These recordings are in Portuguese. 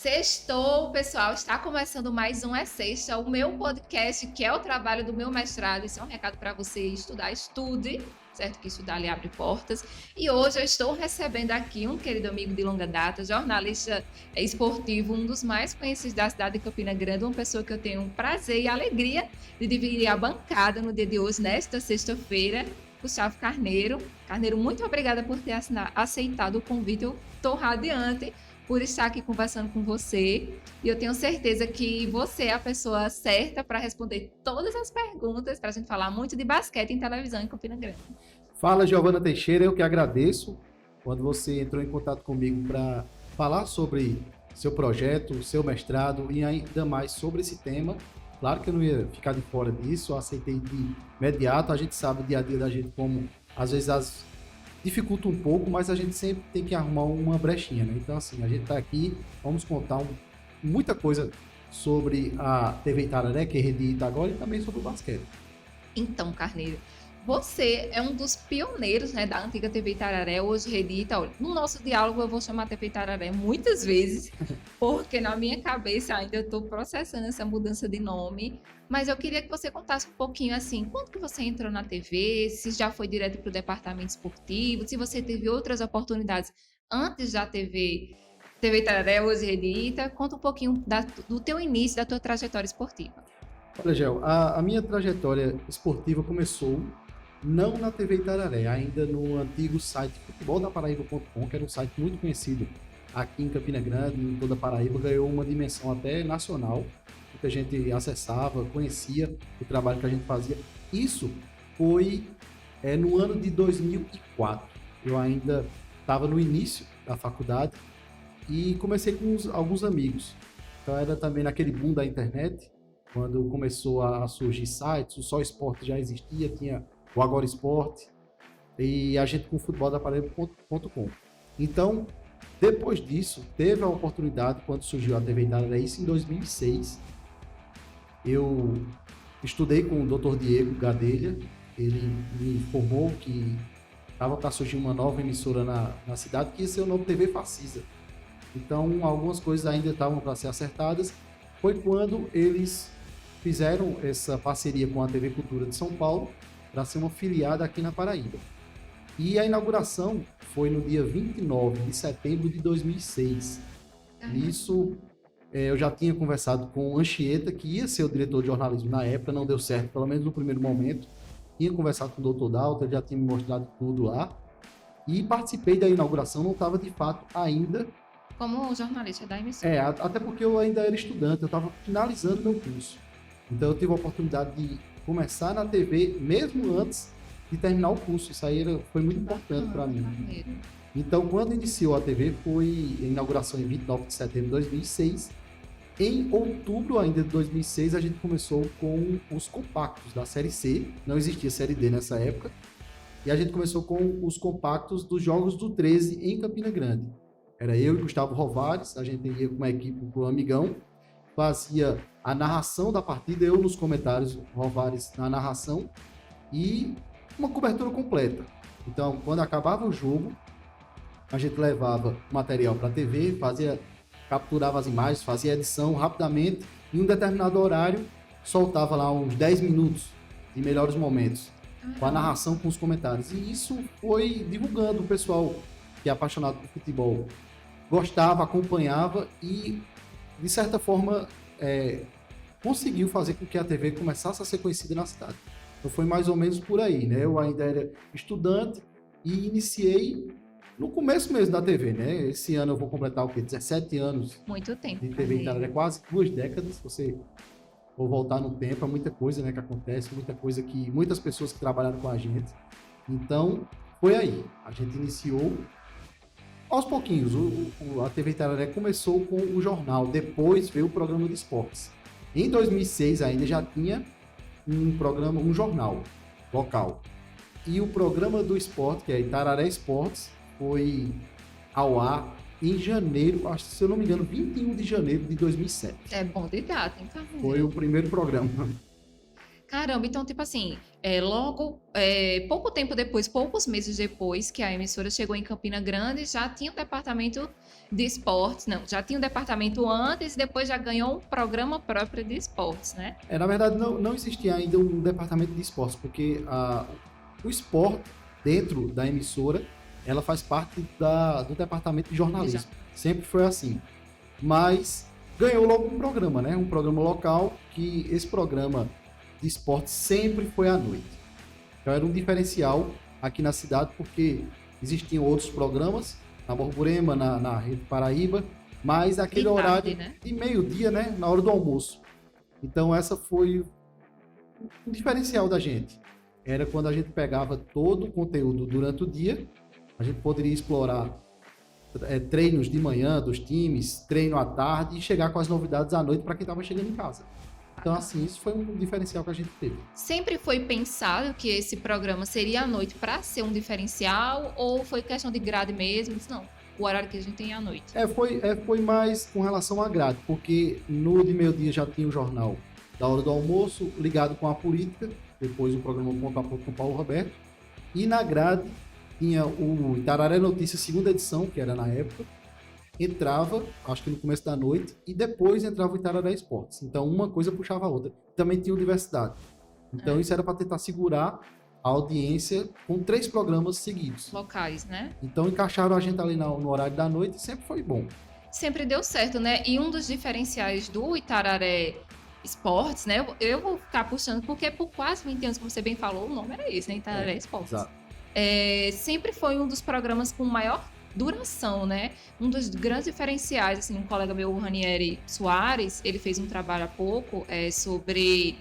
Sextou, pessoal, está começando mais um É Sexta, o meu podcast, que é o trabalho do meu mestrado. Esse é um recado para você estudar, estude, certo? Que estudar lhe abre portas. E hoje eu estou recebendo aqui um querido amigo de longa data, jornalista esportivo, um dos mais conhecidos da cidade de Campina Grande, uma pessoa que eu tenho um prazer e alegria de dividir a bancada no dia de hoje, nesta sexta-feira, Gustavo Carneiro. Carneiro, muito obrigada por ter aceitado o convite. Eu estou radiante por estar aqui conversando com você. E eu tenho certeza que você é a pessoa certa para responder todas as perguntas, para a gente falar muito de basquete em televisão em Campina Grande. Fala, Giovana Teixeira, eu que agradeço quando você entrou em contato comigo para falar sobre seu projeto, seu mestrado e ainda mais sobre esse tema. Claro que eu não ia ficar de fora disso, eu aceitei de imediato. A gente sabe o dia a dia da gente como às vezes dificulta um pouco, mas a gente sempre tem que arrumar uma brechinha, né? Então, assim, a gente está aqui, vamos contar muita coisa sobre a TV Itararé, que é Rede Ita agora, e também sobre o basquete. Então, Carneiro, você é um dos pioneiros, né, da antiga TV Itararé, hoje Rede Ita. Olha, no nosso diálogo eu vou chamar TV Itararé muitas vezes, porque na minha cabeça ainda eu estou processando essa mudança de nome. Mas eu queria que você contasse um pouquinho assim, quando que você entrou na TV, se já foi direto para o departamento esportivo, se você teve outras oportunidades antes da TV Itararé, hoje Rede Ita. Conta um pouquinho do teu início, da tua trajetória esportiva. Olha, Gel, a minha trajetória esportiva começou não na TV Itararé, ainda no antigo site futeboldaparaíba.com, que era um site muito conhecido aqui em Campina Grande, em toda a Paraíba, ganhou uma dimensão até nacional, que a gente acessava, conhecia o trabalho que a gente fazia. Isso foi no ano de 2004. Eu ainda estava no início da faculdade e comecei com alguns amigos. Então era também naquele boom da internet, quando começou a surgir sites, o Só Esporte já existia, tinha o Agora Esporte, e a gente com o futeboldaparaíba.com. Então, depois disso, teve a oportunidade, quando surgiu a TV Itararé, isso em 2006, eu estudei com o Dr. Diego Gadelha, ele me informou que estava para surgir uma nova emissora na cidade, que ia ser o nome TV Facisa. Então, algumas coisas ainda estavam para ser acertadas. Foi quando eles fizeram essa parceria com a TV Cultura de São Paulo para ser uma filiada aqui na Paraíba. E a inauguração foi no dia 29 de setembro de 2006. Isso, eu já tinha conversado com o Anchieta, que ia ser o diretor de jornalismo na época, não deu certo, pelo menos no primeiro momento. Tinha conversado com o Dr. Dalton, ele já tinha me mostrado tudo lá. E participei da inauguração, não estava de fato ainda como jornalista da emissora. Até porque eu ainda era estudante, eu estava finalizando meu curso. Então eu tive a oportunidade de começar na TV mesmo antes de terminar o curso. Isso aí foi muito importante para mim. Então, quando iniciou a TV, foi a inauguração em 29 de setembro de 2006. Em outubro ainda de 2006, a gente começou com os compactos da Série C. Não existia Série D nessa época. E a gente começou com os compactos dos Jogos do 13 em Campina Grande. Era eu e Gustavo Rovares, a gente ia com uma equipe para o Amigão, fazia a narração da partida, eu nos comentários, Rovares na narração, e uma cobertura completa. Então, quando acabava o jogo, a gente levava o material para a TV, capturava as imagens, fazia edição rapidamente, em um determinado horário, soltava lá uns 10 minutos de melhores momentos, com a narração, com os comentários. E isso foi divulgando o pessoal que é apaixonado por futebol, gostava, acompanhava e, de certa forma, conseguiu fazer com que a TV começasse a ser conhecida na cidade. Então foi mais ou menos por aí, né? Eu ainda era estudante e iniciei no começo mesmo da TV, né? Esse ano eu vou completar o quê? 17 anos. Muito tempo. De TV Itararé, quase 2 décadas. Se você for voltar no tempo, é muita coisa, né, que acontece, muita coisa que muitas pessoas que trabalharam com a gente. Então, foi aí. A gente iniciou aos pouquinhos. A TV Itararé começou com o jornal, depois veio o programa de esportes. Em 2006 ainda já tinha um jornal local. E o programa do esporte, que é Itararé Esportes, foi ao ar em janeiro, acho que, se eu não me engano, 21 de janeiro de 2007. É bom de data, hein, Carneiro? Foi o primeiro programa. Caramba, então, tipo assim, logo, pouco tempo depois, poucos meses depois que a emissora chegou em Campina Grande, já tinha um departamento de esportes, não, já tinha um departamento antes e depois já ganhou um programa próprio de esportes, né? Na verdade, não existia ainda um departamento de esportes, porque o esporte, dentro da emissora, ela faz parte do departamento de jornalismo. Sempre foi assim. Mas ganhou logo um programa, né? Um programa local, que esse programa de esporte sempre foi à noite. Então era um diferencial aqui na cidade, porque existiam outros programas, na Borborema, na Rede Paraíba, mas aquele horário, né? de meio-dia, né? Na hora do almoço. Então essa foi um diferencial da gente. Era quando a gente pegava todo o conteúdo durante o dia, a gente poderia explorar treinos de manhã dos times, treino à tarde e chegar com as novidades à noite para quem estava chegando em casa. Então, assim, isso foi um diferencial que a gente teve. Sempre foi pensado que esse programa seria à noite para ser um diferencial ou foi questão de grade mesmo? Não, o horário que a gente tem é à noite. Foi mais com relação à grade, porque no de meio-dia já tinha o jornal da hora do almoço, ligado com a política, depois o programa Ponto a Ponto com Paulo Roberto, e na grade tinha o Itararé Notícias, segunda edição, que era na época, entrava, acho que no começo da noite, e depois entrava o Itararé Esportes. Então, uma coisa puxava a outra. Também tinha universidade. Então, isso era para tentar segurar a audiência com 3 programas seguidos. Locais, né? Então, encaixaram a gente ali no horário da noite e sempre foi bom. Sempre deu certo, né? E um dos diferenciais do Itararé Esportes, né? Eu vou ficar puxando, porque por quase 20 anos, como você bem falou, o nome era esse, né? Itararé Esportes. Exato. Sempre foi um dos programas com maior duração, né? Um dos grandes diferenciais, assim, um colega meu, o Ranieri Soares, ele fez um trabalho há pouco sobre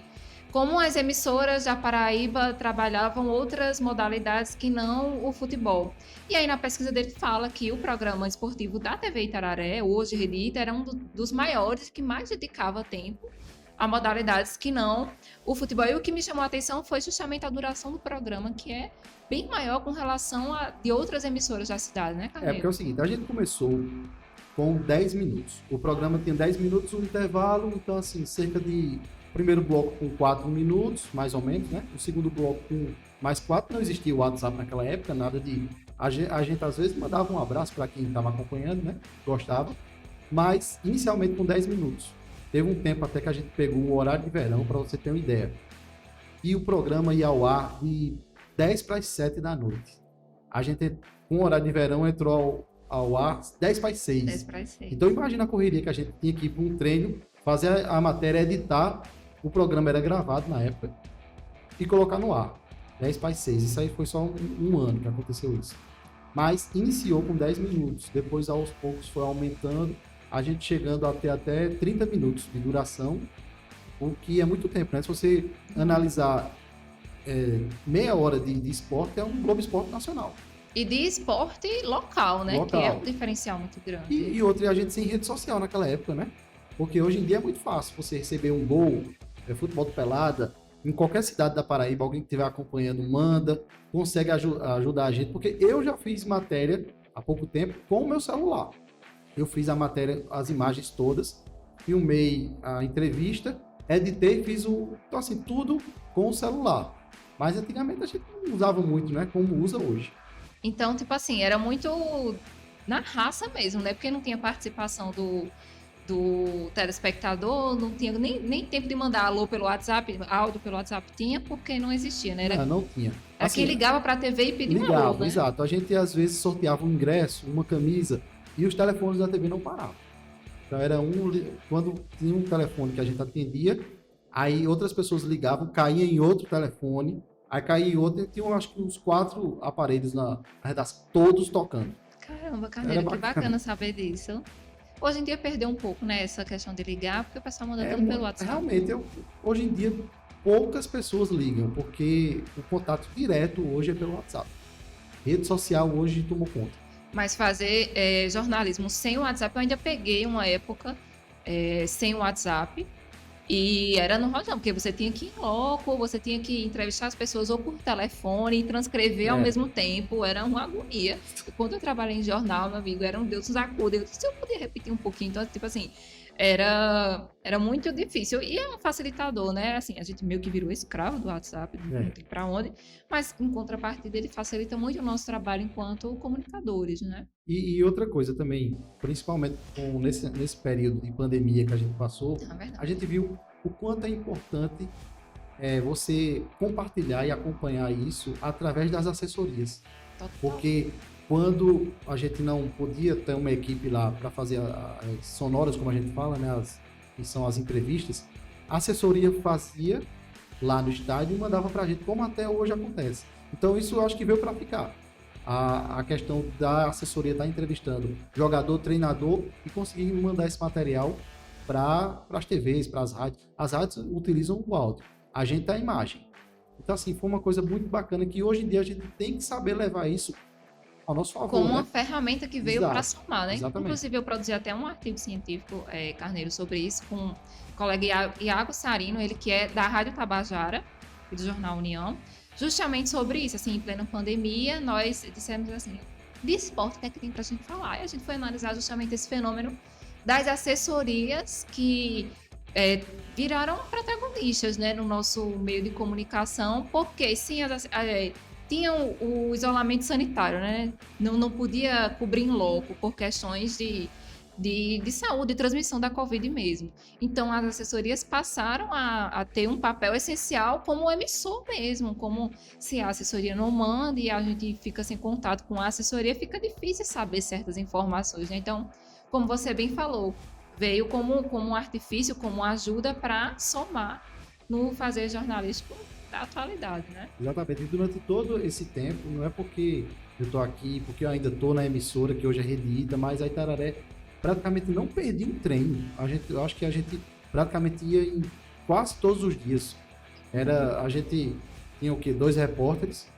como as emissoras da Paraíba trabalhavam outras modalidades que não o futebol. E aí na pesquisa dele fala que o programa esportivo da TV Itararé, hoje Rede Ita, era um dos maiores que mais dedicava tempo a modalidades que não o futebol. E o que me chamou a atenção foi justamente a duração do programa, que é bem maior com relação a de outras emissoras da cidade, né, Carneiro? Porque é o seguinte, a gente começou com 10 minutos. O programa tinha 10 minutos, um intervalo, então assim, cerca de... Primeiro bloco com 4 minutos, mais ou menos, né? O segundo bloco com mais 4. Não existia o WhatsApp naquela época, nada de... A gente às vezes mandava um abraço para quem estava acompanhando, né? Gostava. Mas, inicialmente, com 10 minutos. Teve um tempo até que a gente pegou o horário de verão, para você ter uma ideia. E o programa ia ao ar de 10 para as 7 da noite. A gente, com o horário de verão, entrou ao ar 10 para as 6. 10 para as 6. Então, imagina a correria que a gente tinha que ir para um treino, fazer a matéria, editar. O programa era gravado na época e colocar no ar. 10 para as 6. Isso aí foi só um ano que aconteceu isso. Mas iniciou com 10 minutos. Depois, aos poucos, foi aumentando. A gente chegando até 30 minutos de duração, o que é muito tempo, né? Se você analisar meia hora de esporte, é um Globo Esporte nacional. E de esporte local, né? Local. Que é um diferencial muito grande. E outra, a gente sem rede social naquela época, né? Porque hoje em dia é muito fácil você receber um gol, futebol de pelada, em qualquer cidade da Paraíba, alguém que estiver acompanhando manda, consegue ajudar a gente, porque eu já fiz matéria há pouco tempo com o meu celular. Eu fiz a matéria, as imagens todas, filmei a entrevista, editei, fiz então assim, tudo com o celular. Mas antigamente a gente não usava muito, né? Como usa hoje. Então, tipo assim, era muito na raça mesmo, né? Porque não tinha participação do telespectador, não tinha nem tempo de mandar alô pelo WhatsApp, áudio pelo WhatsApp tinha, porque não existia, né? Não tinha. Era quem ligava para a TV e pedia um alô, né? Exato. A gente às vezes sorteava um ingresso, uma camisa, e os telefones da TV não paravam. Então era quando tinha um telefone que a gente atendia, aí outras pessoas ligavam, caía em outro telefone, aí caía em outro, e tinham acho que uns 4 aparelhos na redação, todos tocando. Caramba, Carneiro, que bacana saber disso. Hoje em dia perdeu um pouco, né, essa questão de ligar, porque o pessoal manda tudo pelo WhatsApp. Realmente, hoje em dia, poucas pessoas ligam, porque o contato direto hoje é pelo WhatsApp. Rede social hoje tomou conta. Mas fazer jornalismo sem o WhatsApp, eu ainda peguei uma época sem o WhatsApp, e era no rodão, porque você tinha que ir em loco, você tinha que entrevistar as pessoas ou por telefone e transcrever ao mesmo tempo, era uma agonia. Quando eu trabalhei em jornal, meu amigo, era um Deus nos acuda. Eu disse, eu podia repetir um pouquinho, então, tipo assim, era muito difícil. E é um facilitador, né? Assim, a gente meio que virou escravo do WhatsApp, não tem pra onde. Mas, em contrapartida, ele facilita muito o nosso trabalho enquanto comunicadores, né? E outra coisa também, principalmente nesse período de pandemia que a gente passou, É a verdade. gente viu o quanto é importante você compartilhar e acompanhar isso através das assessorias. Total. Porque quando a gente não podia ter uma equipe lá para fazer as sonoras, como a gente fala, né, que são as entrevistas, a assessoria fazia lá no estádio e mandava para a gente, como até hoje acontece. Então isso eu acho que veio para ficar. A questão da assessoria estar entrevistando jogador, treinador e conseguir mandar esse material para as TVs, para as rádios. As rádios utilizam o áudio, a gente a imagem. Então, assim, foi uma coisa muito bacana que hoje em dia a gente tem que saber levar isso ao nosso Como favor, uma né? ferramenta que veio para Exato, somar, né? exatamente. Inclusive, eu produzi até um artigo científico, Carneiro, sobre isso, com o colega Iago Sarino, ele que é da Rádio Tabajara, e do Jornal União, justamente sobre isso, assim, em plena pandemia, nós dissemos assim, de esporte, o que é que tem pra gente falar? E a gente foi analisar justamente esse fenômeno das assessorias que viraram protagonistas, né, no nosso meio de comunicação, porque sim, tinham o isolamento sanitário, né? Não podia cobrir em loco por questões de saúde e transmissão da Covid mesmo. Então, as assessorias passaram a ter um papel essencial como emissor mesmo, como se a assessoria não manda e a gente fica sem contato com a assessoria, fica difícil saber certas informações, né? Então, como você bem falou, veio como um artifício, como ajuda para somar no fazer jornalístico da atualidade, né? Exatamente. E durante todo esse tempo, não é porque eu estou aqui, porque eu ainda estou na emissora, que hoje é Redita, mas a Itararé praticamente não perdi um treino. Eu acho que a gente praticamente ia em quase todos os dias. A gente tinha o quê? Dois repórteres.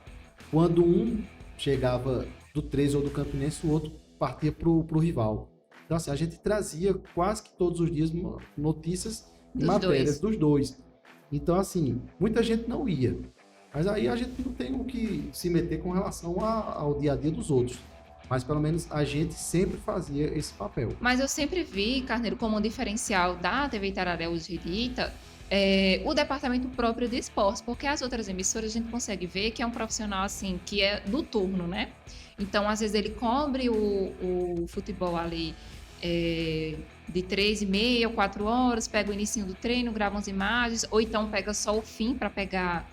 Quando um chegava do 13 ou do Campinense, o outro partia pro rival. Então, assim, a gente trazia quase que todos os dias notícias e Dos matérias dois. dos dois. Então, assim, muita gente não ia. Mas aí a gente não tem o que se meter com relação ao dia a dia dos outros. Mas pelo menos a gente sempre fazia esse papel. Mas eu sempre vi, Carneiro, como um diferencial da TV Itararé hoje Rita, o departamento próprio de esportes, porque as outras emissoras a gente consegue ver que é um profissional assim, que é do turno, né? Então, às vezes, ele cobre o futebol ali de 3h30 ou 4 horas, pega o início do treino, grava as imagens, ou então pega só o fim para pegar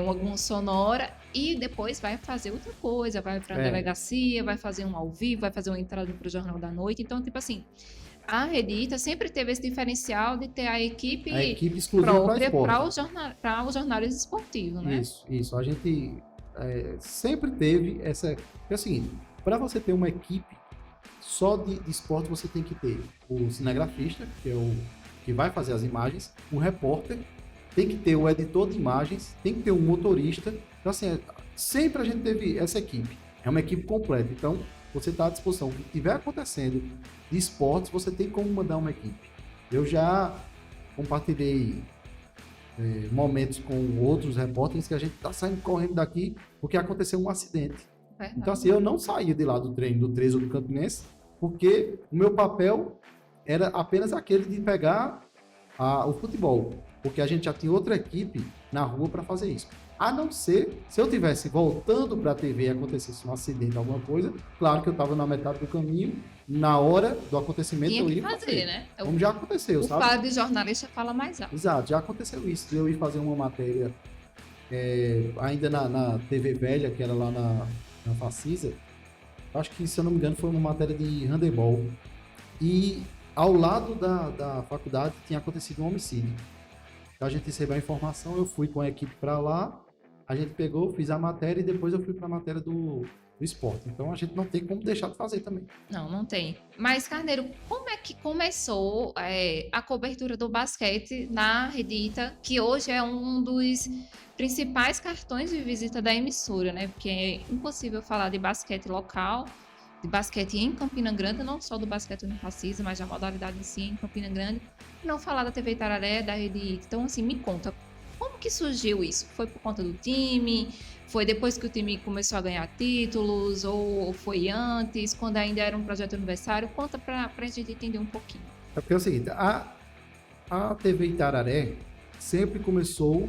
alguma sonora e depois vai fazer outra coisa, vai para a É, delegacia, vai fazer um ao vivo, vai fazer uma entrada para o Jornal da Noite. Então, tipo assim, a Redita sempre teve esse diferencial de ter a a equipe equipe exclusiva para própria esporte. para o jornalismo esportivo, né? Isso. A gente sempre teve essa. É o seguinte: para você ter uma equipe só de esporte, você tem que ter o cinegrafista, que é o que vai fazer as imagens, um repórter, tem que ter o editor de imagens, tem que ter um motorista. Então, assim, sempre a gente teve essa equipe. É uma equipe completa. Então, você está à disposição. O que estiver acontecendo de esportes, você tem como mandar uma equipe. Eu já compartilhei momentos com outros repórteres que a gente está saindo correndo daqui porque aconteceu um acidente. Então, assim, Verdade. eu não saía de lá do treino do 13 ou do Campinense, porque o meu papel era apenas aquele de pegar o futebol, porque a gente já tinha outra equipe na rua para fazer isso. A não ser se eu tivesse voltando para a TV e acontecesse um acidente, alguma coisa, claro que eu estava na metade do caminho, na hora do acontecimento Tinha eu que ia fazer, fazer. né? Como já aconteceu, O sabe? faro de jornalista fala mais alto. Exato, já aconteceu isso. De eu ir fazer uma matéria ainda na TV Velha, que era lá na Facisa. Acho que, se eu não me engano, foi uma matéria de handebol. E ao lado da faculdade tinha acontecido um homicídio. Então a gente recebeu a informação, eu fui com a equipe para lá, a gente pegou, fiz a matéria e depois eu fui para a matéria do esporte. Então a gente não tem como deixar de fazer também. Não tem. Mas, Carneiro, como é que começou a cobertura do basquete na Redita, que hoje é um dos principais cartões de visita da emissora, né? Porque é impossível falar de basquete local, de basquete em Campina Grande, não só do basquete Unifacisa, mas da modalidade em si em Campina Grande, e não falar da TV Itararé, da Redita. Então, assim, me conta, como que surgiu isso? Foi por conta do time? Foi depois que o time começou a ganhar títulos ou foi antes, quando ainda era um projeto aniversário? Conta pra gente entender um pouquinho. É porque é o seguinte, a TV Itararé sempre começou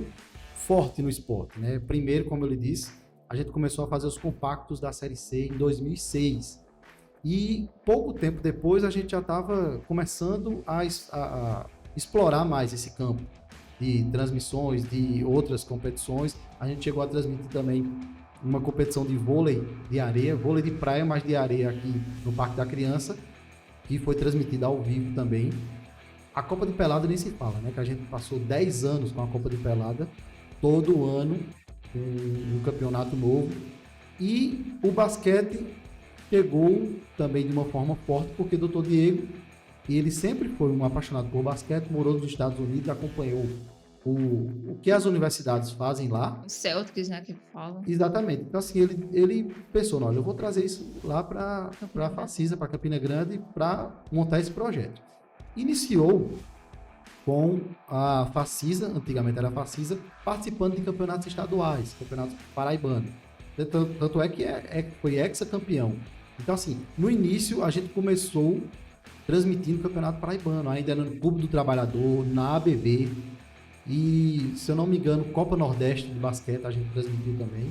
forte no esporte, né? Primeiro, como eu lhe disse, a gente começou a fazer os compactos da Série C em 2006. E pouco tempo depois a gente já estava começando a explorar mais esse campo de transmissões, de outras competições. A gente chegou a transmitir também uma competição de vôlei de areia, vôlei de praia, mas de areia aqui no Parque da Criança, que foi transmitida ao vivo também. A Copa de Pelada nem se fala, né? Que a gente passou 10 anos com a Copa de Pelada, todo ano um campeonato novo. E o basquete chegou também de uma forma forte, porque o Dr. Diego, ele sempre foi um apaixonado por basquete, morou nos Estados Unidos, acompanhou o que as universidades fazem lá. Os Celtics, né, que falam. Exatamente. Então, assim, ele pensou, não, eu vou trazer isso lá para a Facisa, para Campina Grande, para montar esse projeto. Iniciou com a Facisa, antigamente era a Facisa, participando de campeonatos estaduais, campeonatos paraibanos. Tanto é que foi ex-campeão. Então, assim, no início a gente começou transmitindo o Campeonato Paraibano, ainda era no Clube do Trabalhador, na ABB, e, se eu não me engano, Copa Nordeste de basquete a gente transmitiu também.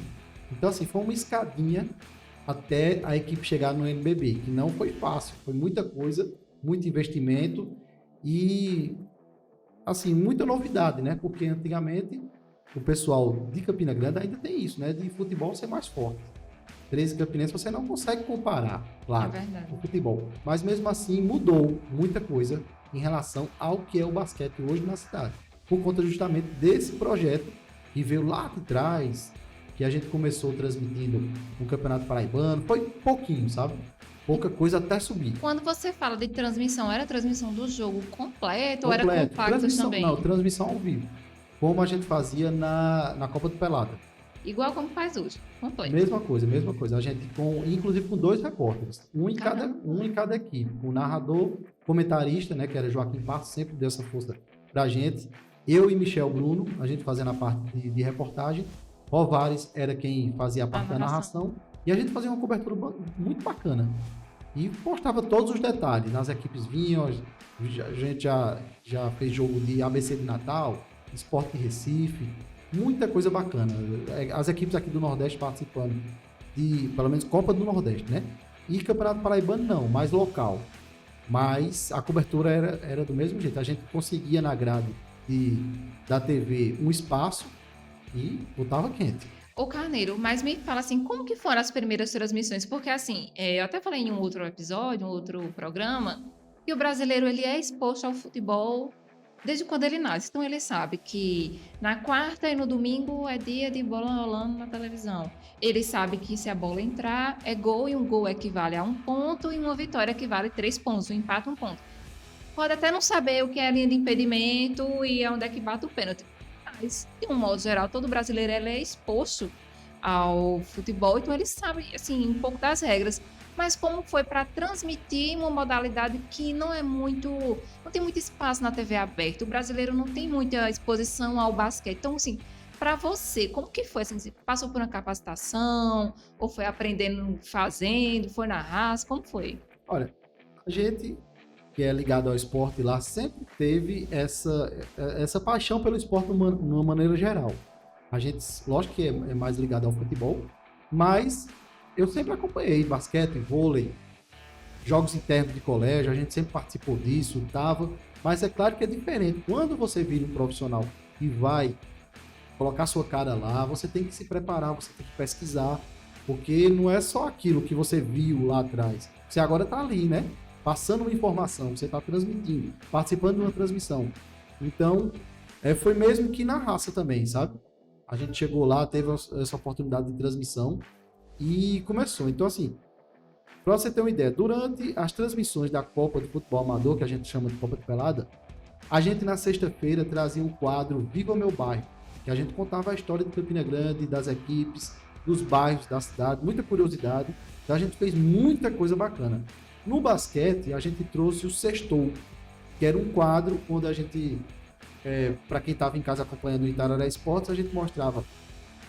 Então, assim, foi uma escadinha até a equipe chegar no NBB, que não foi fácil, foi muita coisa, muito investimento e, assim, muita novidade, né? Porque antigamente o pessoal de Campina Grande ainda tem isso, né? De futebol ser mais forte. 13 campinenses você não consegue comparar, claro, com o futebol. Mas mesmo assim mudou muita coisa em relação ao que é o basquete hoje na cidade. Por conta justamente desse projeto que veio lá de trás, que a gente começou transmitindo um campeonato paraibano. Foi pouquinho, sabe? Pouca coisa até subir. Quando você fala de transmissão, era transmissão do jogo completo ou era compactos transmissão, também? Não, transmissão ao vivo. Como a gente fazia na Copa do Pelada. Igual como faz hoje, completo. Mesma coisa. A gente, inclusive com 2 repórteres, um em cada equipe. O narrador, comentarista, né, que era Joaquim Passos, sempre deu essa força pra gente. Eu e Michel Bruno, a gente fazendo a parte de reportagem. Rovares era quem fazia a parte da narração. E a gente fazia uma cobertura muito bacana. E postava todos os detalhes. Nas equipes vinham, a gente já fez jogo de ABC de Natal, Sport de Recife, muita coisa bacana. As equipes aqui do Nordeste participando de, pelo menos, Copa do Nordeste, né? E Campeonato Paraibano não, mais local. Mas a cobertura era do mesmo jeito. A gente conseguia na grade da TV um espaço e botava quente. Ô Carneiro, mas me fala assim, como que foram as primeiras transmissões? Porque assim, eu até falei em um outro episódio, um outro programa, que o brasileiro ele é exposto ao futebol desde quando ele nasce. Então ele sabe que na quarta e no domingo é dia de bola rolando na televisão. Ele sabe que se a bola entrar é gol e um gol equivale a 1 ponto e uma vitória equivale a 3 pontos, um empate 1 ponto. Pode até não saber o que é a linha de impedimento e onde é que bate o pênalti. Mas, de um modo geral, todo brasileiro ele é exposto ao futebol, então ele sabe assim, um pouco das regras. Mas como foi para transmitir uma modalidade que não tem muito espaço na TV aberta? O brasileiro não tem muita exposição ao basquete. Então, assim, para você, como que foi? Assim, você passou por uma capacitação? Ou foi aprendendo fazendo? Foi na raça? Como foi? Olha, a gente que é ligado ao esporte lá sempre teve essa paixão pelo esporte de uma maneira geral. A gente, lógico que é mais ligado ao futebol, mas eu sempre acompanhei basquete, vôlei, jogos internos de colégio, a gente sempre participou disso, mas é claro que é diferente. Quando você vira um profissional e vai colocar sua cara lá, você tem que se preparar, você tem que pesquisar, porque não é só aquilo que você viu lá atrás. Você agora está ali, né? Passando uma informação, você está transmitindo, participando de uma transmissão. Então, foi mesmo que na raça também, sabe? A gente chegou lá, teve essa oportunidade de transmissão e começou. Então, assim, para você ter uma ideia, durante as transmissões da Copa de Futebol Amador, que a gente chama de Copa de Pelada, a gente na sexta-feira trazia um quadro Viva Meu Bairro, que a gente contava a história de Campina Grande, das equipes, dos bairros da cidade, muita curiosidade. Então, a gente fez muita coisa bacana. No basquete, a gente trouxe o Sextou, que era um quadro onde a gente, para quem estava em casa acompanhando o Itararé Esportes, a gente mostrava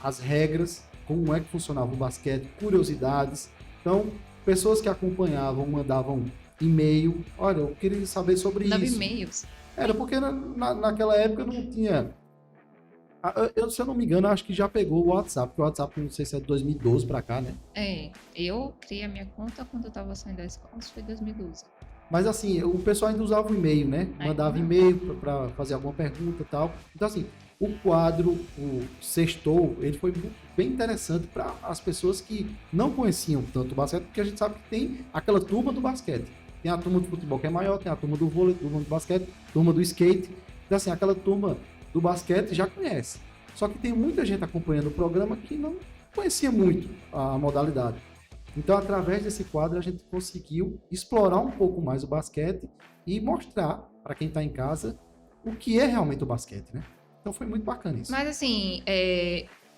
as regras, como é que funcionava o basquete, curiosidades. Então, pessoas que acompanhavam mandavam e-mail. Olha, eu queria saber sobre 9 isso. e-mails. Era porque naquela época não tinha... se eu não me engano, acho que já pegou o WhatsApp, porque o WhatsApp, não sei se é de 2012 pra cá, né? Eu criei a minha conta quando eu tava saindo da escola, isso foi 2012. Mas assim, o pessoal ainda usava o e-mail, né? Mandava e-mail para fazer alguma pergunta e tal. Então assim, o quadro, o Sextou, ele foi bem interessante para as pessoas que não conheciam tanto o basquete, porque a gente sabe que tem aquela turma do basquete. Tem a turma do futebol que é maior, tem a turma do vôlei, turma do basquete, turma do skate. Então assim, aquela turma do basquete já conhece. Só que tem muita gente acompanhando o programa que não conhecia muito a modalidade. Então, através desse quadro, a gente conseguiu explorar um pouco mais o basquete e mostrar para quem está em casa o que é realmente o basquete, né? Então, foi muito bacana isso. Mas, assim,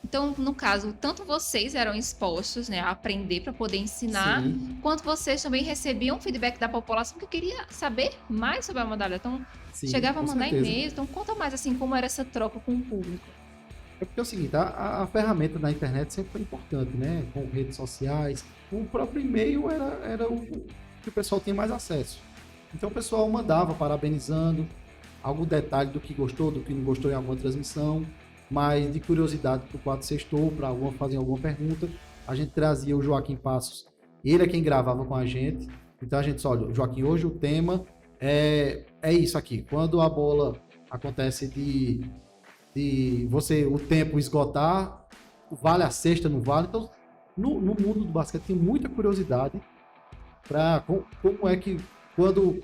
então, no caso, tanto vocês eram expostos, né, a aprender para poder ensinar, Sim. quanto vocês também recebiam feedback da população que queria saber mais sobre a modalidade. Então, Sim, chegava a mandar certeza. e-mails. Então, conta mais, assim, como era essa troca com o público. É porque é o seguinte, a ferramenta da internet sempre foi importante, né? Com redes sociais. O próprio e-mail era o que o pessoal tinha mais acesso. Então, o pessoal mandava parabenizando, algum detalhe do que gostou, do que não gostou em alguma transmissão, mas de curiosidade para o quadro Sextou, para fazer alguma pergunta, a gente trazia o Joaquim Passos. Ele é quem gravava com a gente. Então, a gente disse, olha, Joaquim, hoje o tema é isso aqui. Quando a bola acontece de o tempo esgotar, vale a cesta, não vale. Então, no mundo do basquete tem muita curiosidade para como é que quando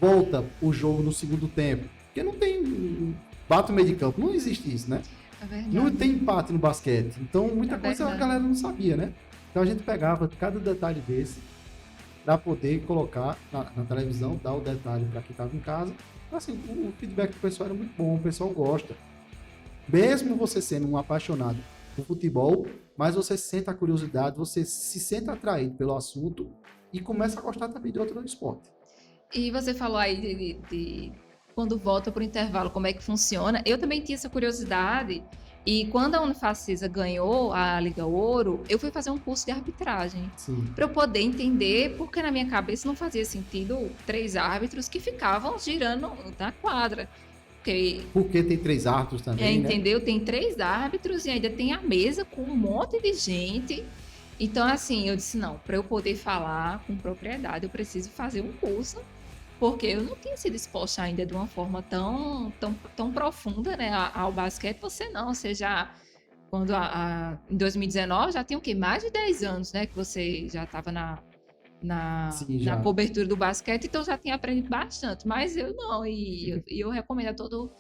volta o jogo no segundo tempo, porque não tem bate o meio de campo, não existe isso, né? É verdade. Não tem empate no basquete, então muita coisa verdade. a galera não sabia, né? Então a gente pegava cada detalhe desse para poder colocar na televisão, dar o detalhe para quem estava em casa. Então, assim, o feedback do pessoal era muito bom, o pessoal gosta. Mesmo você sendo um apaixonado por futebol, mas você sente a curiosidade, você se sente atraído pelo assunto e começa a gostar também de outro esporte. E você falou aí de quando volta para o intervalo, como é que funciona. Eu também tinha essa curiosidade. E quando a Unifacisa ganhou a Liga Ouro, eu fui fazer um curso de arbitragem. Sim. Para eu poder entender, porque na minha cabeça não fazia sentido 3 árbitros que ficavam girando na quadra. Porque tem 3 árbitros também, né? Entendeu? Tem 3 árbitros e ainda tem a mesa com um monte de gente. Então, assim, eu disse, não, para eu poder falar com propriedade, eu preciso fazer um curso, porque eu não tinha sido exposta ainda de uma forma tão profunda, né, ao basquete. Você já, quando em 2019, já tinha o quê? Mais de 10 anos, né, que você já estava na cobertura do basquete, então já tinha aprendido bastante, mas eu não, e eu recomendo a todo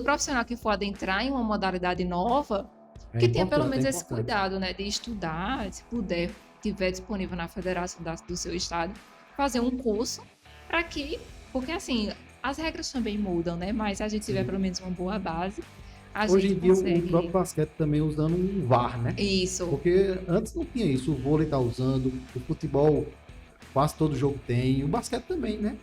profissional que for adentrar em uma modalidade nova, que tenha pelo menos esse cuidado, né, de estudar, se puder, tiver disponível na federação do seu estado, fazer um curso, porque assim, as regras também mudam, né, mas se a gente tiver pelo menos uma boa base, hoje em dia o próprio basquete também usando um VAR, né? Isso. Porque antes não tinha isso, o vôlei tá usando, o futebol quase todo jogo tem, o basquete também, né?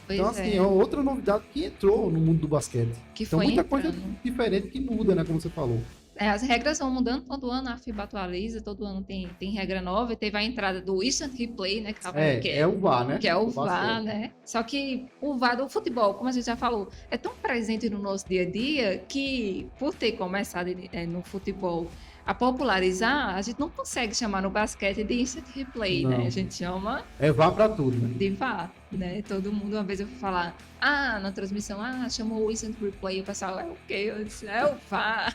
Pois então, assim, é outra novidade que entrou no mundo do basquete. Então, muita coisa diferente que muda, né? Como você falou. As regras vão mudando todo ano, a FIBA atualiza, todo ano tem regra nova, e teve a entrada do Instant Replay, né? Que é o VAR, né? Que é o VAR, né? Só que o VAR do futebol, como a gente já falou, é tão presente no nosso dia a dia que, por ter começado no futebol a popularizar, a gente não consegue chamar no basquete de Instant Replay, né? A gente chama... É VAR pra tudo, né? De VAR, né? Todo mundo, uma vez eu fui falar, na transmissão, chamou o Instant Replay, o pessoal, é o quê? Eu disse, é o VAR.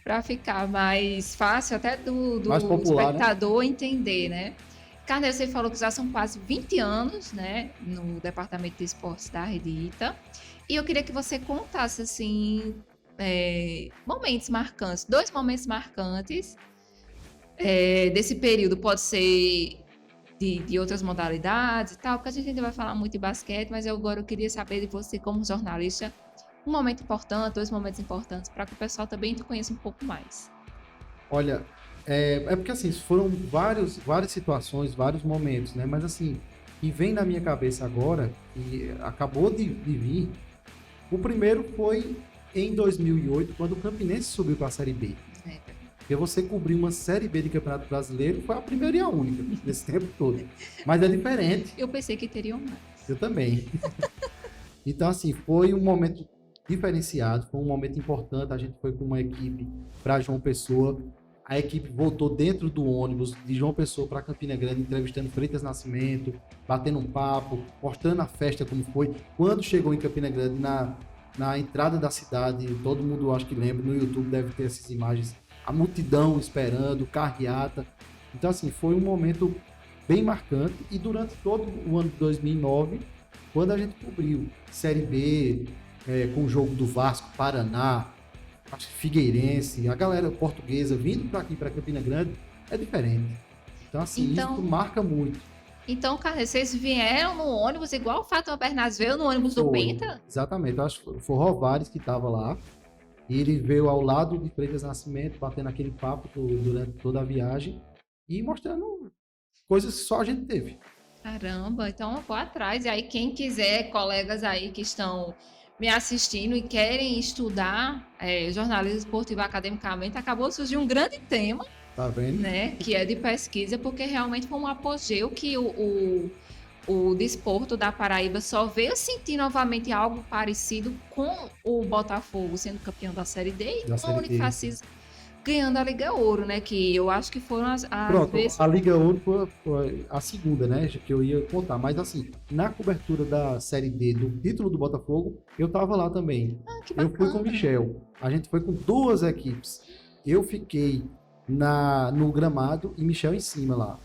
Pra ficar mais fácil até do popular, espectador, né? Entender, né? Carneiro, você falou que já são quase 20 anos, né? No Departamento de Esportes da Rede ITA. E eu queria que você contasse, assim... momentos marcantes, 2 momentos marcantes desse período, pode ser de outras modalidades e tal, porque a gente ainda vai falar muito de basquete, mas agora eu queria saber de você como jornalista, um momento importante, 2 momentos importantes, para que o pessoal também te conheça um pouco mais. Olha, é porque assim, foram várias situações, vários momentos, né, mas assim, e vem na minha cabeça agora, e acabou de vir, o primeiro foi em 2008, quando o Campinense subiu para a Série B. Porque você cobrir uma Série B de Campeonato Brasileiro foi a primeira e a única desse tempo todo. Mas é diferente. Eu pensei que teriam mais. Eu também. Então, assim, foi um momento diferenciado, foi um momento importante. A gente foi com uma equipe para João Pessoa. A equipe voltou dentro do ônibus de João Pessoa para Campina Grande, entrevistando Freitas Nascimento, batendo um papo, mostrando a festa como foi. Quando chegou em Campina Grande, na entrada da cidade, todo mundo acho que lembra, no YouTube deve ter essas imagens, a multidão esperando, carreata. Então, assim, foi um momento bem marcante. E durante todo o ano de 2009, quando a gente cobriu Série B, com o jogo do Vasco, Paraná, Figueirense, a galera portuguesa vindo para aqui, para Campina Grande, é diferente. Então, assim, isso marca muito. Então, cara, vocês vieram no ônibus, igual o Fátima Bernardes veio no ônibus do Penta? Exatamente, eu acho que foi o Rovares que estava lá. E ele veio ao lado de Freitas Nascimento, batendo aquele papo durante toda a viagem e mostrando coisas que só a gente teve. Caramba, então eu vou atrás. E aí, quem quiser, colegas aí que estão me assistindo e querem estudar jornalismo esportivo academicamente, acabou de surgir um grande tema, tá vendo? Né, que é de pesquisa, porque realmente foi um apogeu que o desporto da Paraíba só veio sentir novamente algo parecido com o Botafogo sendo campeão da Série D e o Unifacisa ganhando a Liga Ouro, né? Que eu acho que foram as Pronto, vezes... a Liga Ouro foi a segunda, né? Que eu ia contar. Mas assim, na cobertura da Série D, do título do Botafogo, eu tava lá também. Que bacana. Eu fui com o Michel. A gente foi com duas equipes. Eu fiquei no gramado e Michel em cima lá.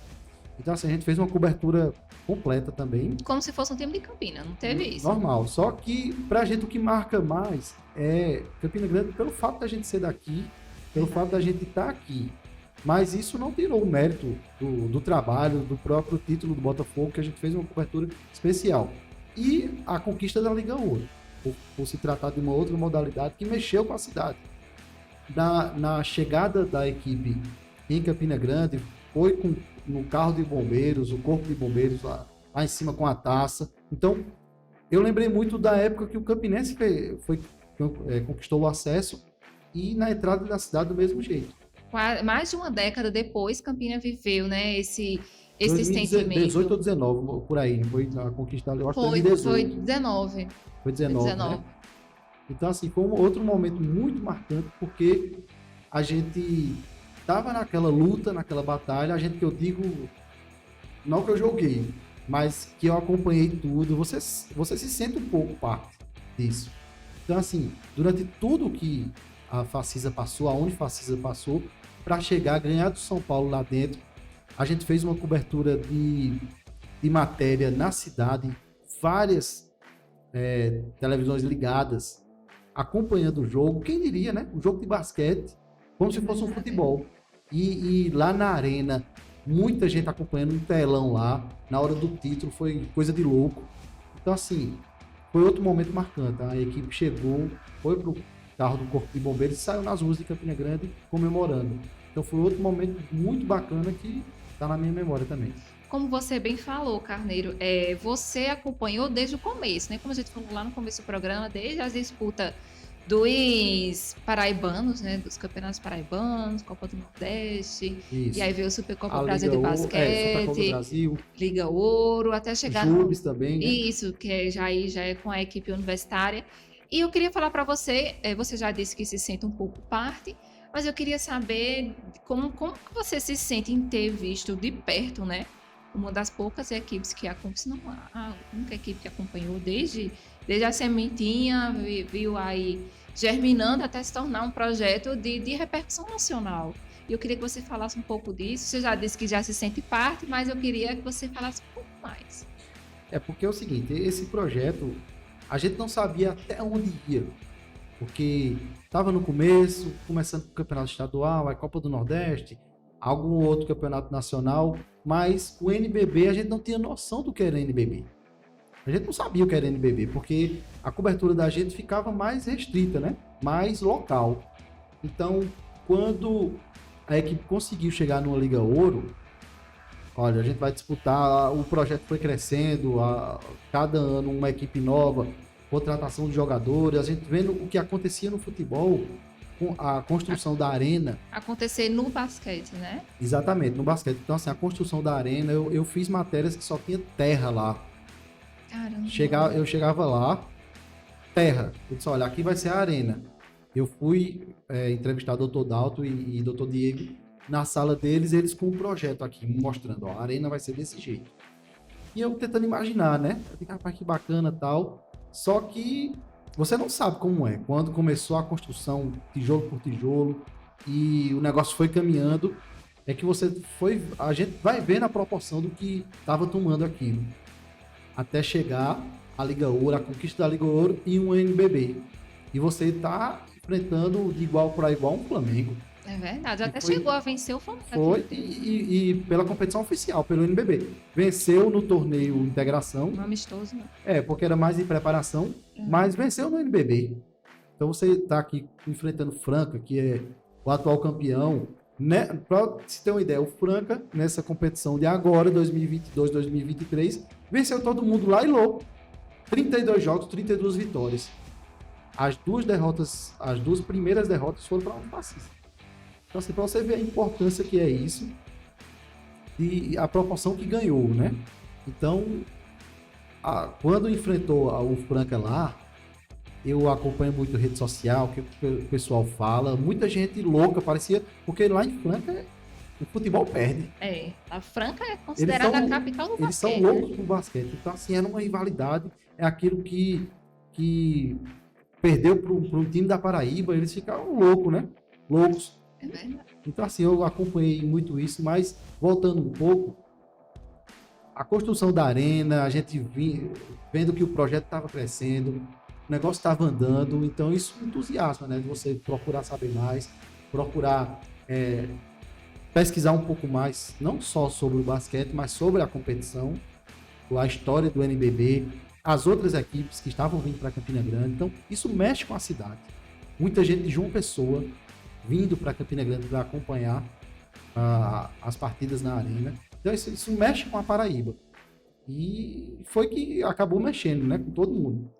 Então assim, a gente fez uma cobertura completa também. Como se fosse um time de Campina, não teve isso? Normal. Só que pra gente o que marca mais é Campina Grande pelo fato da gente ser daqui, pelo fato da gente estar aqui. Mas isso não tirou o mérito do trabalho, do próprio título do Botafogo, que a gente fez uma cobertura especial. E a conquista da Liga Ouro, por se tratar de uma outra modalidade que mexeu com a cidade. Na chegada da equipe em Campina Grande, foi no carro de bombeiros, o corpo de bombeiros lá em cima com a taça. Então, eu lembrei muito da época que o Campinense conquistou o acesso e na entrada da cidade do mesmo jeito. Mais de uma década depois, Campina viveu, né, esse 2018 sentimento. 18 ou 19, por aí, foi a conquista, eu acho que 2018. Foi 19. Foi 19, né? Então, assim, foi um outro momento muito marcante, porque a gente tava naquela luta, naquela batalha, a gente que eu digo, não que eu joguei, mas que eu acompanhei tudo, você se sente um pouco parte disso. Então, assim, durante tudo que a Facisa passou, a Unifacisa passou, para chegar a ganhar do São Paulo lá dentro, a gente fez uma cobertura de matéria na cidade, várias televisões ligadas, acompanhando o jogo, quem diria, né? Um jogo de basquete, como se fosse um futebol. E lá na arena, muita gente acompanhando um telão lá, na hora do título, foi coisa de louco. Então, assim, foi outro momento marcante. A equipe chegou, foi pro carro do Corpo de Bombeiros e saiu nas ruas de Campina Grande comemorando. Então foi outro momento muito bacana que está na minha memória também. Como você bem falou, Carneiro, você acompanhou desde o começo, né? Como a gente falou lá no começo do programa, desde as disputas dos paraibanos, né? Dos campeonatos paraibanos, Copa do Nordeste, Isso. E aí veio o Supercopa Brasil de basquete, Supercopa Brasil, Liga Ouro, até chegar Jubes também, né? Isso, que já é com a equipe universitária. E eu queria falar para você, você já disse que se sente um pouco parte, mas eu queria saber como você se sente em ter visto de perto, né? Uma das poucas equipes que acompanhou, a única equipe que acompanhou desde a sementinha, viu aí germinando até se tornar um projeto de repercussão nacional. E eu queria que você falasse um pouco disso. Você já disse que já se sente parte, mas eu queria que você falasse um pouco mais. Porque é o seguinte, esse projeto, a gente não sabia até onde ia, porque estava no começo, começando com o campeonato estadual, a Copa do Nordeste, algum outro campeonato nacional, mas o NBB a gente não tinha noção do que era NBB. A gente não sabia o que era NBB, porque a cobertura da gente ficava mais restrita, né? Mais local. Então, quando a equipe conseguiu chegar numa Liga Ouro, olha, a gente vai disputar, o projeto foi crescendo, cada ano uma equipe nova, contratação de jogadores, a gente vendo o que acontecia no futebol, a construção da arena. Acontecer no basquete, né? Exatamente, no basquete. Então, assim, a construção da arena, eu fiz matérias que só tinha terra lá. Caramba. Eu chegava lá, terra. Eu disse, olha, aqui vai ser a arena. Eu fui entrevistar o Dr. Dalto e Dr. Diego na sala deles, eles com um projeto aqui, me mostrando, ó, a arena vai ser desse jeito. E eu tentando imaginar, né? Eu digo, rapaz, que bacana tal. Só que você não sabe como é. Quando começou a construção, tijolo por tijolo, e o negócio foi caminhando, é que a gente vai ver na proporção do que estava tomando aquilo. Até chegar a Liga Ouro, a conquista da Liga Ouro e um NBB. E você está enfrentando de igual para igual um Flamengo. É verdade, até chegou a vencer o Flamengo. Foi, e pela competição oficial, pelo NBB. Venceu no torneio Integração. Um amistoso, né? Porque era mais de preparação, mas venceu no NBB. Então você está aqui enfrentando Franca, que é o atual campeão. Né? Para se ter uma ideia, o Franca, nessa competição de agora, 2022, 2023, venceu todo mundo lá e louco. 32 jogos, 32 vitórias. As duas primeiras derrotas foram para um fascista. Então, assim, para você ver a importância que é isso e a proporção que ganhou, né? Então, quando enfrentou o Franca lá, eu acompanho muito rede social, que o pessoal fala, muita gente louca, parecia, porque lá em Franca o futebol perde. A Franca é considerada a capital do basquete. Eles são loucos pro basquete. Então, assim, era uma rivalidade, é aquilo que perdeu pro time da Paraíba, eles ficaram loucos, né? Loucos. É verdade. Então, assim, eu acompanhei muito isso, mas voltando um pouco, a construção da arena, a gente vendo que o projeto estava crescendo, o negócio estava andando, então isso entusiasma, né? De você procurar saber mais, procurar pesquisar um pouco mais, não só sobre o basquete, mas sobre a competição, a história do NBB, as outras equipes que estavam vindo para Campina Grande. Então, isso mexe com a cidade. Muita gente de João Pessoa vindo para Campina Grande para acompanhar as partidas na arena. Então isso mexe com a Paraíba. E foi que acabou mexendo, né, com todo mundo.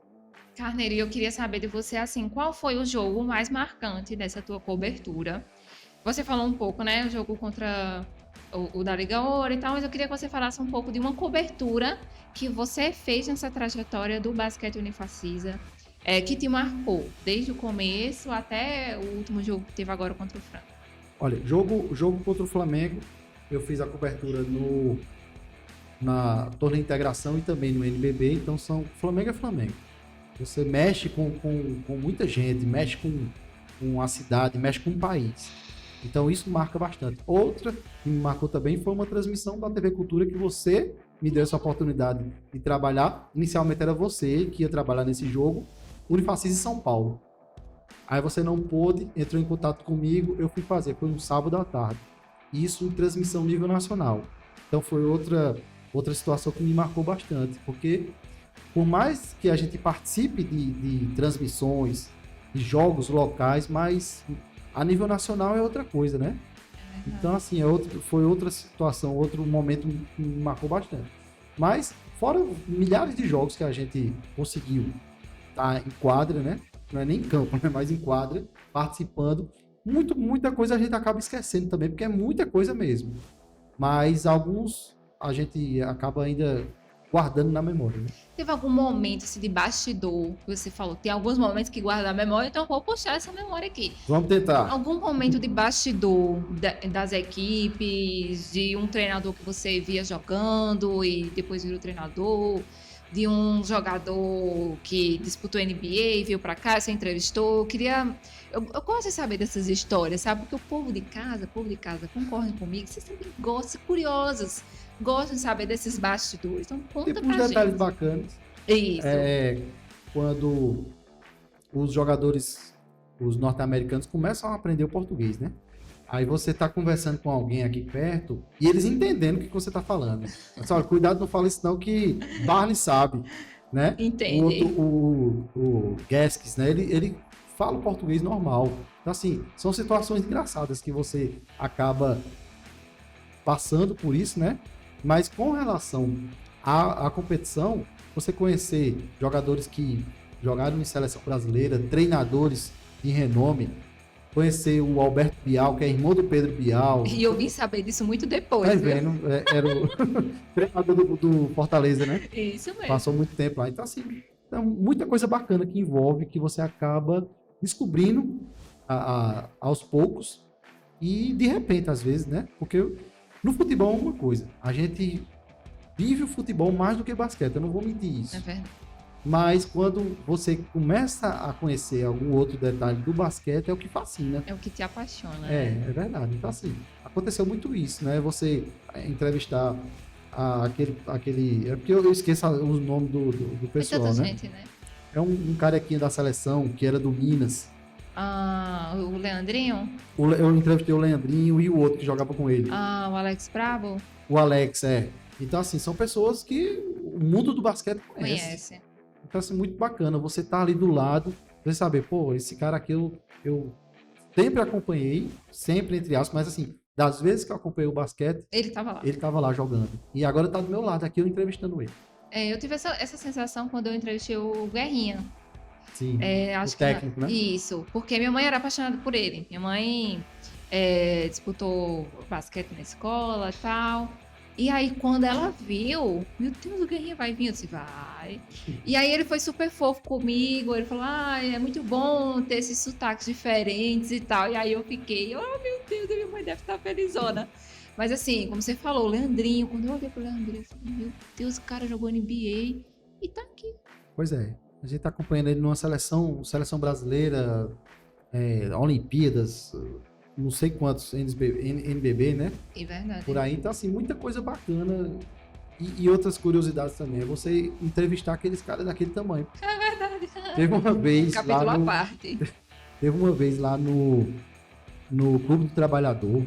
Carneiro, eu queria saber de você, assim, qual foi o jogo mais marcante dessa tua cobertura? Você falou um pouco, né, o jogo contra o da Liga Ouro e tal, mas eu queria que você falasse um pouco de uma cobertura que você fez nessa trajetória do basquete Unifacisa, que te marcou, desde o começo até o último jogo que teve agora contra o Franca. Olha, jogo contra o Flamengo, eu fiz a cobertura na torneio integração e também no NBB, então Flamengo é Flamengo. Você mexe com muita gente, mexe com a cidade, mexe com o país. Então isso marca bastante. Outra que me marcou também foi uma transmissão da TV Cultura que você me deu essa oportunidade de trabalhar. Inicialmente era você que ia trabalhar nesse jogo, Unifacisa em São Paulo. Aí você não pôde, entrou em contato comigo, eu fui fazer, foi um sábado à tarde. Isso em transmissão nível nacional. Então foi outra situação que me marcou bastante, porque por mais que a gente participe de transmissões, de jogos locais, mas a nível nacional é outra coisa, né? Então, assim, foi outra situação, outro momento que me marcou bastante. Mas, fora milhares de jogos que a gente conseguiu estar em quadra, né? Não é nem em campo, né? Mas em quadra, participando. Muita coisa a gente acaba esquecendo também, porque é muita coisa mesmo. Mas alguns a gente acaba ainda guardando na memória, né? Teve algum momento assim, de bastidor que você falou? Tem alguns momentos que guarda na memória, então eu vou puxar essa memória aqui. Vamos tentar. Algum momento de bastidor das equipes, de um treinador que você via jogando e depois virou treinador, de um jogador que disputou NBA e veio pra cá, você entrevistou. Eu gosto de saber dessas histórias, sabe? Porque o povo de casa concorre comigo, vocês também gostam, curiosos, gostam de saber desses bastidores. Então conta Tem pra uns detalhes gente. bacanas. Isso. Quando os jogadores, os norte-americanos, começam a aprender o português, né? Aí você tá conversando com alguém aqui perto e eles entendendo o que você tá falando. Mas, olha, cuidado, não fala isso não, que Barney sabe, né? Entende. O Gaskins, né? Ele fala o português normal. Então, assim, são situações engraçadas que você acaba passando por isso, né? Mas com relação à competição, você conhecer jogadores que jogaram em seleção brasileira, treinadores de renome, conhecer o Alberto Bial, que é irmão do Pedro Bial. E eu vim saber disso muito depois, Tá viu? vendo? Era o treinador do Fortaleza, né? Isso mesmo. Passou muito tempo lá. Então, assim, muita coisa bacana que envolve, que você acaba descobrindo aos poucos e de repente, às vezes, né? Porque no futebol é uma coisa. A gente vive o futebol mais do que basquete. Eu não vou mentir isso. É verdade. Mas quando você começa a conhecer algum outro detalhe do basquete, é o que fascina. É o que te apaixona. É né? verdade. Então, assim, aconteceu muito isso, né? Você entrevistar aquele. É porque eu esqueço os nomes do Tem pessoal, tanta né? gente, né? É um carequinha da seleção, que era do Minas. O Leandrinho? Eu entrevistei o Leandrinho e o outro que jogava com ele. O Alex Bravo? O Alex, é. Então, assim, são pessoas que o mundo do basquete conhece. Então, assim, muito bacana. Você tá ali do lado, você saber, pô, esse cara aqui eu sempre acompanhei, sempre entre aspas, mas assim, das vezes que eu acompanhei o basquete, Ele tava lá. ele tava lá jogando. E agora tá do meu lado aqui, eu entrevistando ele. Eu tive essa sensação quando eu entrevistei o Guerrinha. Sim, Acho o técnico, né? Isso, porque minha mãe era apaixonada por ele. Minha mãe disputou basquete na escola e tal. E aí, quando ela viu, meu Deus, o Guerrinha vai vir, eu disse, vai. E aí ele foi super fofo comigo, ele falou, é muito bom ter esses sotaques diferentes e tal. E aí eu fiquei, oh meu Deus, minha mãe deve estar felizona. Mas assim, como você falou, o Leandrinho, quando eu olhei pro Leandrinho, eu falei, meu Deus, o cara jogou NBA e tá aqui. Pois é, a gente tá acompanhando ele numa seleção brasileira, Olimpíadas, não sei quantos NBB, né? É verdade. Por aí, então assim, muita coisa bacana e outras curiosidades também. É você entrevistar aqueles caras daquele tamanho. É verdade. Teve uma vez Capítulo lá à no, parte. teve uma vez lá no Clube do Trabalhador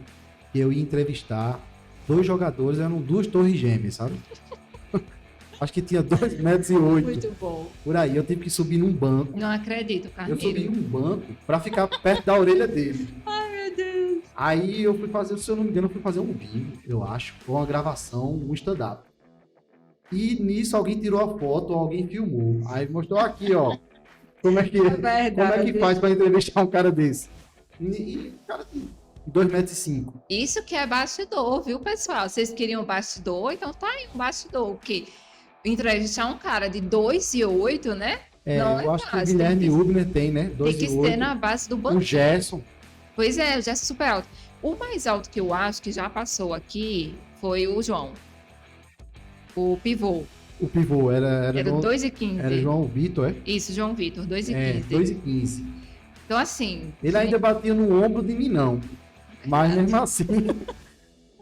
que eu ia entrevistar 2 jogadores, eram 2 torres gêmeas, sabe? Acho que tinha 2,8 metros. Muito bom. Por aí, eu tive que subir num banco. Não acredito, Eu Carneiro. subi num banco pra ficar perto da orelha dele. Ai, meu Deus. Aí eu fui fazer, se eu não me engano, eu fui fazer um vídeo, eu acho, ou uma gravação, um stand-up. E nisso alguém tirou a foto, alguém filmou. Aí mostrou aqui, ó, como é que faz pra entrevistar um cara desse. E o cara tem 2,5 metros. Isso que é bastidor, viu, pessoal? Vocês queriam bastidor? Então tá aí um bastidor. Que entrevistar um cara de 2,8, né? Não eu acho que o fácil, Guilherme Hubner tem, né? Tem que 2,8. ser na base do banco. O Gerson. Pois é, o Gerson é super alto. O mais alto que eu acho que já passou aqui foi o João. O pivô. O pivô era 2,15. Era João Vitor, é? Isso, João Vitor, 2,15. 2,15. Então, assim. Ele ainda batia no ombro de mim, não. Mas mesmo assim,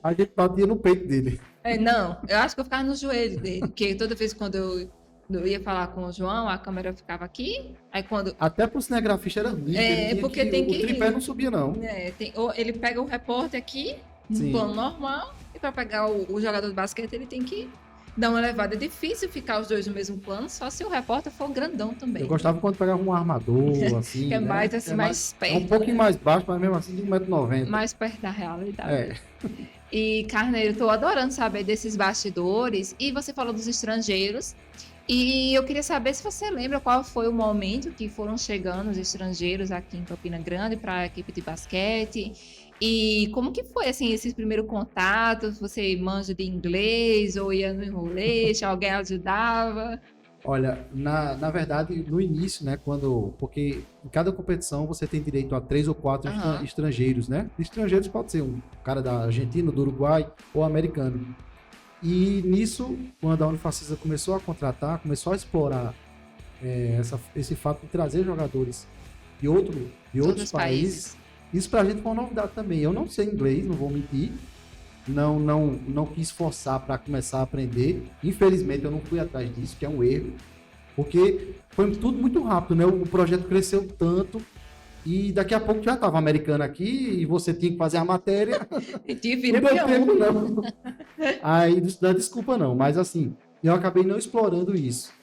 a gente batia no peito dele. Não, eu acho que eu ficava no joelho dele, porque toda vez quando eu ia falar com o João, a câmera ficava aqui, aí quando... Até pro cinegrafista era ruim. porque tem que... O tripé não subia, não. Ou ele pega o repórter aqui, no plano normal, e para pegar o jogador de basquete, ele tem que dar uma levada. É difícil ficar os dois no mesmo plano, só se o repórter for grandão também. Eu gostava quando pegava um armador, assim, que é né? mais, assim, mais perto. É um pouquinho mais baixo, mas mesmo assim de 1,90 m. Mais perto da realidade. E, Carneiro, tô adorando saber desses bastidores. E você falou dos estrangeiros. E eu queria saber se você lembra qual foi o momento que foram chegando os estrangeiros aqui em Campina Grande para a equipe de basquete. E como que foi, assim, esses primeiros contatos? Você manja de inglês ou ia no enrolete, alguém ajudava? Olha, na verdade, no início, né, porque em cada competição você tem direito a 3 ou 4 estrangeiros, né? Estrangeiros pode ser um cara da Argentina, do Uruguai ou americano. E nisso, quando a Unifacisa começou a contratar, começou a explorar esse fato de trazer jogadores de outros países, isso pra gente foi uma novidade também. Eu não sei inglês, não vou mentir. Não quis forçar para começar a aprender. Infelizmente, eu não fui atrás disso, que é um erro. Porque foi tudo muito rápido, né? O projeto cresceu tanto e daqui a pouco já estava americano aqui e você tinha que fazer a matéria. E te vira não deu tempo, não. Aí, não dá desculpa não. Mas assim, eu acabei não explorando isso.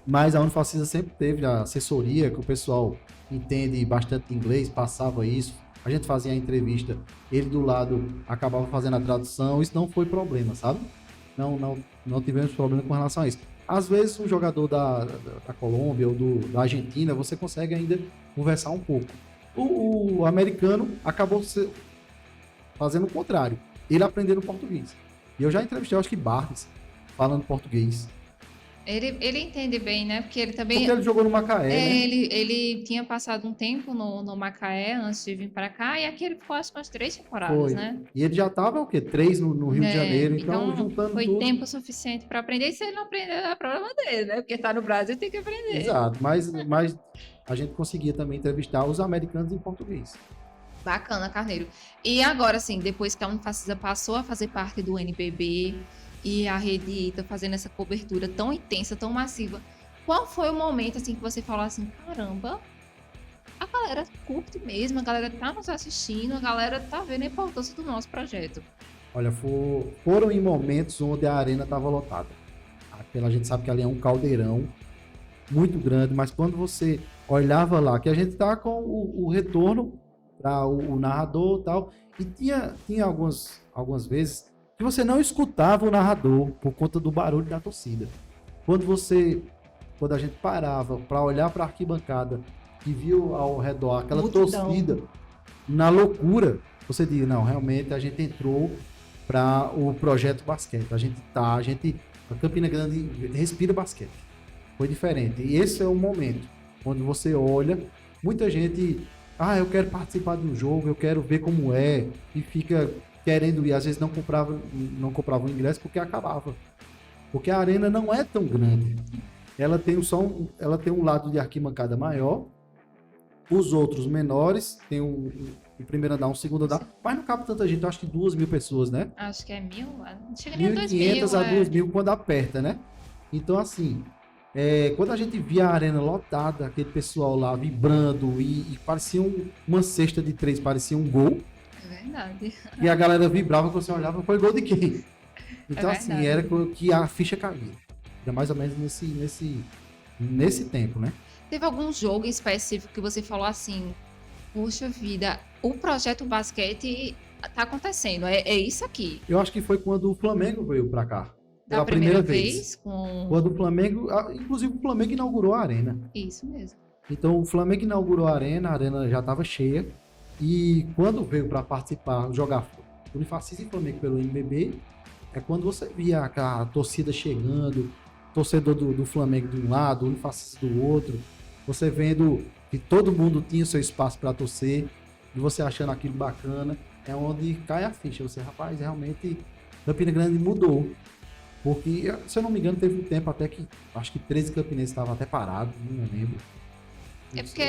Mas a Unifacisa sempre teve a assessoria, que o pessoal entende bastante inglês, passava isso. A gente fazia a entrevista, ele do lado acabava fazendo a tradução, isso não foi problema, sabe? Não tivemos problema com relação a isso. Às vezes, um jogador da Colômbia ou da Argentina, você consegue ainda conversar um pouco. O americano acabou fazendo o contrário. Ele aprendendo português. E eu já entrevistei, acho que Barnes, falando português. Ele entende bem, né? Porque ele também. Porque ele jogou no Macaé, né? Ele tinha passado um tempo no Macaé antes de vir para cá, e aqui ele ficou acho que umas 3 temporadas, Foi. né? E ele já estava, o quê? 3 no Rio de Janeiro. Então, juntando foi tudo. tempo suficiente para aprender. E se ele não aprender, é problema dele, né? Porque tá no Brasil, tem que aprender. Exato. Mas a gente conseguia também entrevistar os americanos em português. Bacana, Carneiro. E agora, assim, depois que a Unifacisa passou a fazer parte do NBB e a Rede Ita fazendo essa cobertura tão intensa, tão massiva, qual foi o momento, assim, que você falou assim, caramba, a galera curte mesmo, a galera tá nos assistindo, a galera tá vendo a importância do nosso projeto? Olha, foram em momentos onde a arena estava lotada. A gente sabe que ali é um caldeirão muito grande, mas quando você olhava lá, que a gente tá com o retorno para o narrador e tal, e tinha algumas vezes que você não escutava o narrador por conta do barulho da torcida. Quando a gente parava para olhar para a arquibancada e viu ao redor aquela torcida na loucura, você diz, não, realmente a gente entrou para o projeto basquete. A Campina Grande respira basquete. Foi diferente. E esse é o momento onde você olha, muita gente, eu quero participar de um jogo, eu quero ver como é, e fica querendo ir. Às vezes não comprava o ingresso porque acabava. Porque a arena não é tão grande. Ela tem um lado de arquibancada maior, os outros menores, tem o primeiro andar, um segundo andar, mas não cabe tanta gente, eu acho que 2.000 pessoas, né? Acho que é 1.000, não chega nem a 1.500 a 2.000 quando aperta, né? Então, assim, quando a gente via a arena lotada, aquele pessoal lá vibrando e parecia uma cesta de 3, parecia um gol. É verdade. E a galera vibrava, quando você olhava, foi gol de quem? Então, assim, era que a ficha caía. Era mais ou menos nesse tempo, né? Teve algum jogo específico que você falou assim, poxa vida, o projeto basquete tá acontecendo, é isso aqui. Eu acho que foi quando o Flamengo veio pra cá. Da primeira vez? Quando o Flamengo, inclusive o Flamengo inaugurou a arena. Isso mesmo. Então o Flamengo inaugurou a arena já estava cheia. E quando veio para participar, jogar Unifacisa e Flamengo pelo NBB, é quando você via a torcida chegando, torcedor do Flamengo de um lado, Unifacisa do outro, você vendo que todo mundo tinha seu espaço para torcer, e você achando aquilo bacana, é onde cai a ficha. Você, rapaz, realmente Campina Grande mudou. Porque, se eu não me engano, teve um tempo até que, acho que 13 campinenses estavam até parados, não lembro. É porque,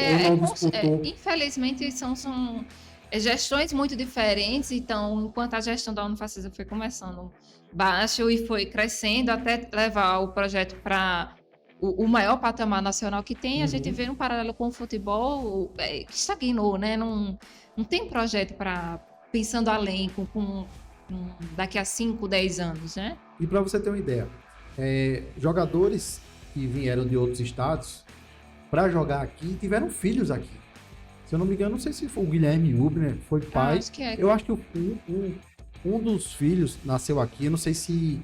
infelizmente, são gestões muito diferentes, então, enquanto a gestão da Unifacisa foi começando baixo e foi crescendo até levar o projeto para o maior patamar nacional que tem, a gente vê um paralelo com o futebol que estagnou, né? Não tem projeto pensando além, com daqui a 5, 10 anos, né? E para você ter uma ideia, jogadores que vieram de outros estados para jogar aqui tiveram filhos aqui. Se eu não me engano, não sei se foi o Guilherme Hubner, foi pai. Eu acho que um dos filhos nasceu aqui, eu não sei se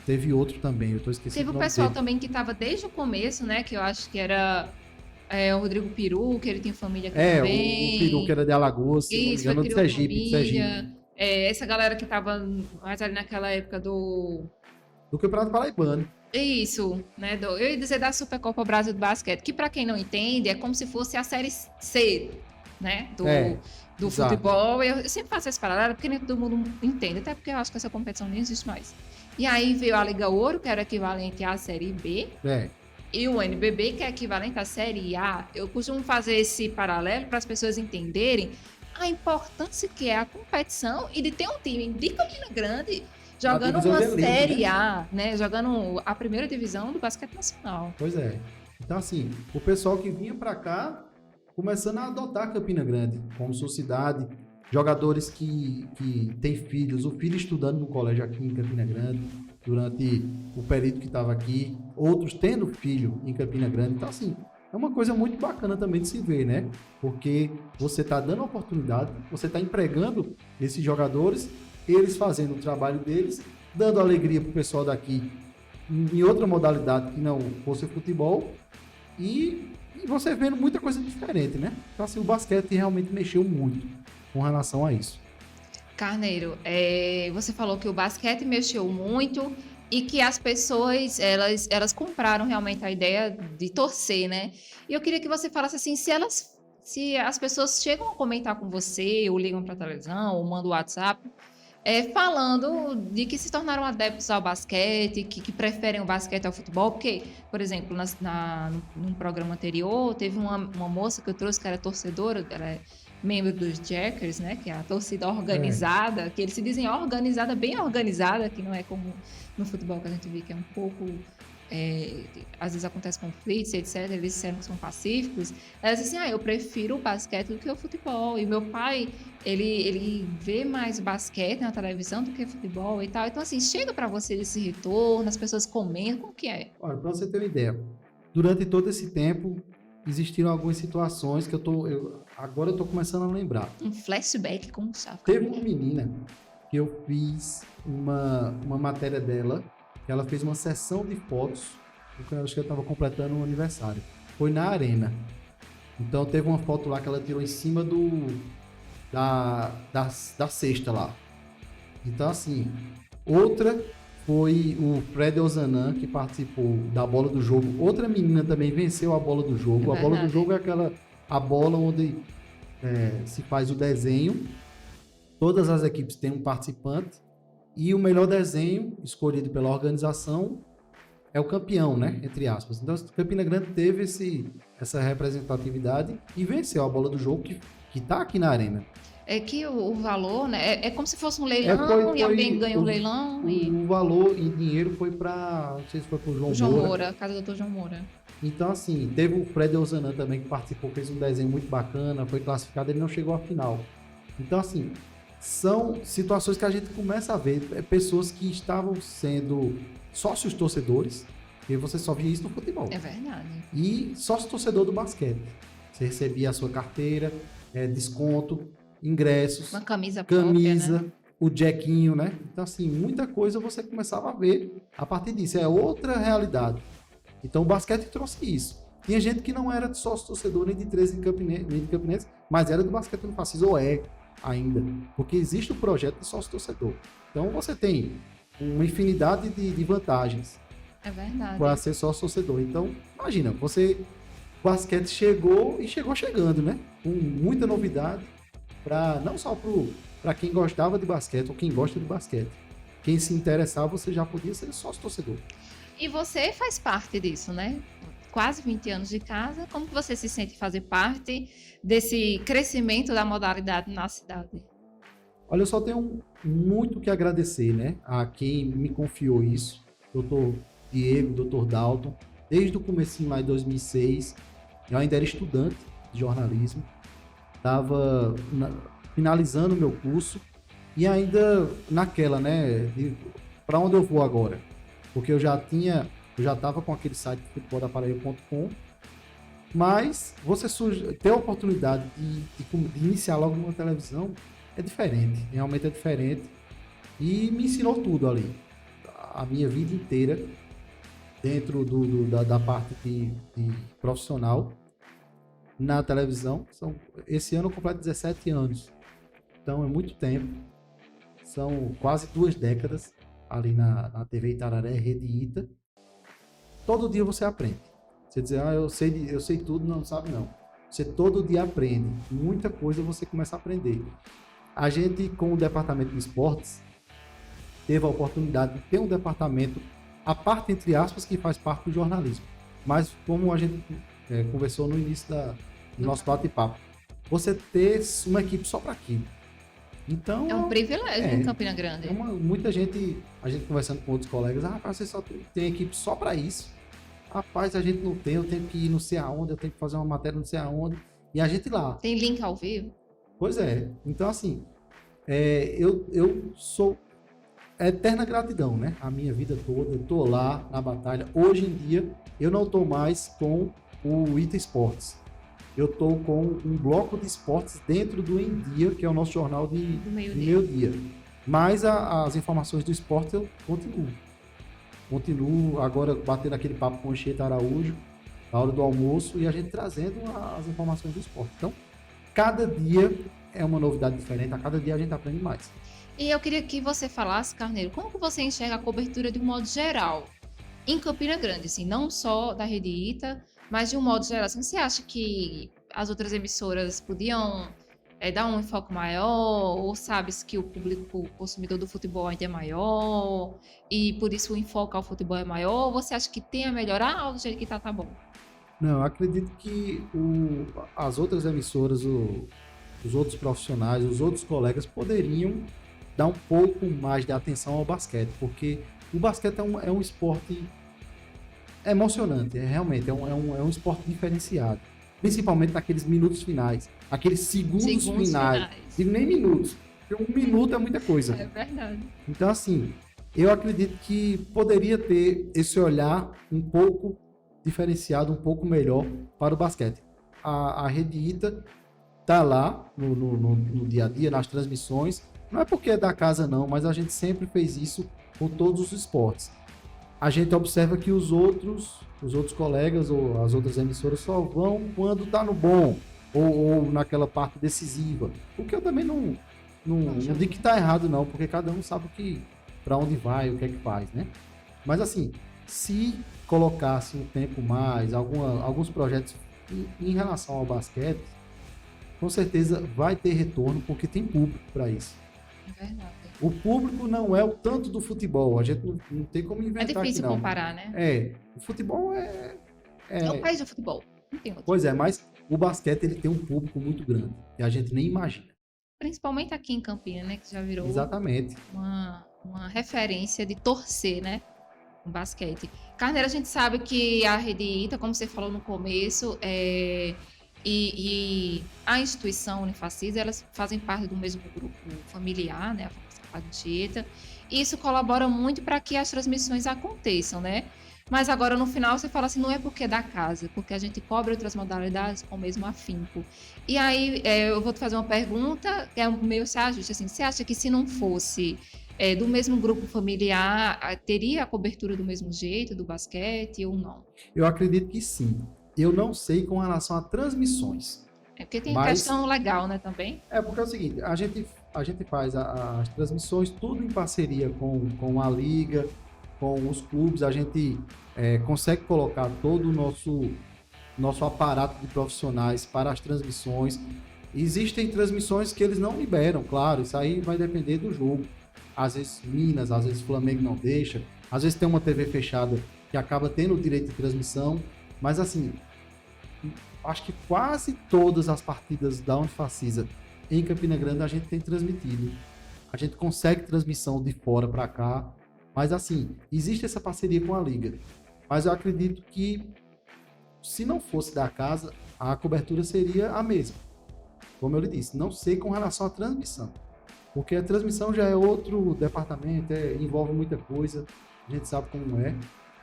teve outro também, eu tô esquecendo. Teve o pessoal também que estava desde o começo, né? Que eu acho que era o Rodrigo Peru, que ele tem família aqui também. O Peru, que era de Alagoas, isso, não me engano, de Sergipe. Essa galera que estava mais ali naquela época do Campeonato Paraibano. Isso, né? Eu ia dizer da Supercopa Brasil do Basquete, que para quem não entende, é como se fosse a Série C, né? Do futebol. Eu sempre faço esse paralelo porque nem todo mundo entende, até porque eu acho que essa competição nem existe mais. E aí veio a Liga Ouro, que era equivalente à Série B. E o NBB, que é equivalente à Série A. Eu costumo fazer esse paralelo para as pessoas entenderem a importância que é a competição e de ter um time de Campina Grande jogando uma Série A, né? Jogando a primeira divisão do basquete nacional. Pois é. Então, assim, o pessoal que vinha para cá começando a adotar Campina Grande como sua cidade, jogadores que têm filhos, o filho estudando no colégio aqui em Campina Grande durante o período que estava aqui, outros tendo filho em Campina Grande. Então, assim, é uma coisa muito bacana também de se ver, né? Porque você está dando oportunidade, você está empregando esses jogadores, eles fazendo o trabalho deles, dando alegria pro pessoal daqui em outra modalidade que não fosse futebol, e E você vendo muita coisa diferente, né? Então, assim, o basquete realmente mexeu muito com relação a isso. Carneiro, você falou que o basquete mexeu muito e que as pessoas, elas compraram realmente a ideia de torcer, né? E eu queria que você falasse assim, se as pessoas chegam a comentar com você, ou ligam para a televisão, ou mandam o WhatsApp, falando de que se tornaram adeptos ao basquete, que preferem o basquete ao futebol, porque, por exemplo, num programa anterior, teve uma moça que eu trouxe que era torcedora, ela é membro dos Jackers, né, que é a torcida organizada, que eles se dizem organizada, bem organizada, que não é como no futebol que a gente vê que é um pouco... às vezes acontece conflitos, etc. Eles disseram que são pacíficos. Ela disse assim, eu prefiro o basquete do que o futebol. E meu pai, ele vê mais basquete na televisão do que futebol e tal. Então, assim, chega para você esse retorno, as pessoas comentam, como que é? Olha, para você ter uma ideia, durante todo esse tempo, existiram algumas situações que agora eu tô começando a lembrar. Um flashback com o Chave. Teve uma menina que eu fiz uma matéria dela, que ela fez uma sessão de fotos, porque eu acho que ela estava completando um aniversário. Foi na arena. Então teve uma foto lá que ela tirou em cima da cesta lá. Então assim, outra foi o Fred Ozanan, que participou da bola do jogo. Outra menina também venceu a bola do jogo. A bola do jogo é a bola onde se faz o desenho. Todas as equipes têm um participante. E o melhor desenho escolhido pela organização é o campeão, né? Entre aspas. Então, Campina Grande teve essa representatividade e venceu a bola do jogo que está aqui na arena. É que o valor, né? É como se fosse um leilão e alguém ganha um leilão. O valor em dinheiro foi para... Não sei se foi para o João Moura. Casa do Dr. João Moura. Então, assim, teve o Fred Ozanan também que participou, fez um desenho muito bacana, foi classificado, ele não chegou à final. Então, assim, são situações que a gente começa a ver, pessoas que estavam sendo sócios torcedores, e você só via isso no futebol. É verdade. E sócio torcedor do basquete. Você recebia a sua carteira, desconto, ingressos, uma camisa própria, né? O jequinho, né? Então, assim, muita coisa você começava a ver a partir disso. É outra realidade. Então, o basquete trouxe isso. Tinha gente que não era de sócio torcedor nem de 13 Campinense, mas era do basquete no Fascis, ou ainda. Porque existe o projeto de sócio torcedor. Então, você tem uma infinidade de vantagens. É verdade. Para ser sócio torcedor. Então, imagina, o basquete chegou e chegou chegando, né? Com muita novidade. Não só para quem gostava de basquete ou quem gosta de basquete. Quem se interessava, você já podia ser sócio torcedor. E você faz parte disso, né? Quase 20 anos de casa. Como que você se sente fazer parte desse crescimento da modalidade na cidade? Olha, eu só tenho muito que agradecer, né? A quem me confiou isso. Doutor Diego, doutor Dalton. Desde o comecinho lá em 2006, eu ainda era estudante de jornalismo. Estava finalizando o meu curso e ainda naquela, né? Para onde eu vou agora? Porque eu já estava com aquele site futeboldaParaíba.com, mas você ter a oportunidade de iniciar logo numa televisão é diferente, realmente é diferente, e me ensinou tudo ali, a minha vida inteira, dentro da parte de profissional na televisão. Esse ano eu completo 17 anos, então é muito tempo, são quase 2 décadas ali na TV Itararé, Rede Ita. Todo dia você aprende. Você diz, eu sei tudo, não sabe não. Você todo dia aprende. Muita coisa você começa a aprender. A gente, com o departamento de esportes, teve a oportunidade de ter um departamento, a parte, entre aspas, que faz parte do jornalismo. Mas como a gente conversou no início do nosso bate-papo, você ter uma equipe só para aquilo. Então, é um privilégio em Campina Grande. Muita gente, a gente conversando com outros colegas, você só tem equipe só para isso. Rapaz, a gente não tem, eu tenho que ir não sei aonde, eu tenho que fazer uma matéria não sei aonde, e a gente lá. Tem link ao vivo? Pois é. Então, assim, eu sou eterna gratidão, né? A minha vida toda, eu tô lá na batalha. Hoje em dia, eu não tô mais com o Ita Esportes. Eu tô com um bloco de esportes dentro do Em Dia, que é o nosso jornal de meio-dia. Mas as informações do esporte eu continuo agora batendo aquele papo com o Anchieta Araújo, na hora do almoço, e a gente trazendo as informações do esporte. Então, cada dia é uma novidade diferente, a cada dia a gente aprende mais. E eu queria que você falasse, Carneiro, como que você enxerga a cobertura de um modo geral em Campina Grande, assim, não só da Rede Ita, mas de um modo geral. Assim, você acha que as outras emissoras podiam dar um enfoque maior, ou sabes que o público consumidor do futebol ainda é maior, e por isso o enfoque ao futebol é maior, ou você acha que tem a melhorar, ou do jeito que tá bom? Não, eu acredito que as outras emissoras, os outros profissionais, os outros colegas poderiam dar um pouco mais de atenção ao basquete, porque o basquete é um esporte emocionante, realmente, é um esporte diferenciado. Principalmente naqueles minutos finais, aqueles segundos finais. Digo nem minutos, porque um minuto é muita coisa. É verdade. Então, assim, eu acredito que poderia ter esse olhar um pouco diferenciado, um pouco melhor para o basquete. A Rede Ita tá lá no dia a dia, nas transmissões. Não é porque é da casa, não, mas a gente sempre fez isso com todos os esportes. A gente observa que os outros colegas ou as outras emissoras só vão quando tá no bom ou naquela parte decisiva. O que eu também não digo que tá errado, não, porque cada um sabe para onde vai, o que é que faz, né? Mas assim, se colocasse um tempo mais, alguns projetos em relação ao basquete, com certeza vai ter retorno, porque tem público para isso. É verdade. O público não é o tanto do futebol. A gente não tem como inventar aqui, não. É difícil comparar, né? O futebol É o país do futebol. Não tem outro. Pois é, mas o basquete ele tem um público muito grande, que a gente nem imagina. Principalmente aqui em Campina, né? Que já virou Exatamente. uma referência de torcer, né? No basquete. Carneiro, a gente sabe que a Rede Ita, como você falou no começo, e a instituição Unifacisa, elas fazem parte do mesmo grupo familiar, né? A Ita. E isso colabora muito para que as transmissões aconteçam, né? Mas agora, no final, você fala assim, não é porque é da casa, porque a gente cobre outras modalidades com o mesmo afinco. E aí, eu vou te fazer uma pergunta, que é meio se ajuste, assim, você acha que se não fosse do mesmo grupo familiar, teria a cobertura do mesmo jeito, do basquete, ou não? Eu acredito que sim. Eu não sei com relação a transmissões. É porque tem questão legal, né, também? Porque é o seguinte, a gente faz as transmissões tudo em parceria com a liga, com os clubes, a gente consegue colocar todo o nosso aparato de profissionais para as transmissões. Existem transmissões que eles não liberam, claro, isso aí vai depender do jogo. Às vezes Minas, às vezes Flamengo não deixa, às vezes tem uma TV fechada que acaba tendo o direito de transmissão, mas assim, acho que quase todas as partidas da Unifacisa em Campina Grande a gente tem transmitido. A gente consegue transmissão de fora para cá, mas assim, existe essa parceria com a liga. Mas eu acredito que se não fosse da casa, a cobertura seria a mesma. Como eu lhe disse, não sei com relação à transmissão. Porque a transmissão já é outro departamento, envolve muita coisa, a gente sabe como é,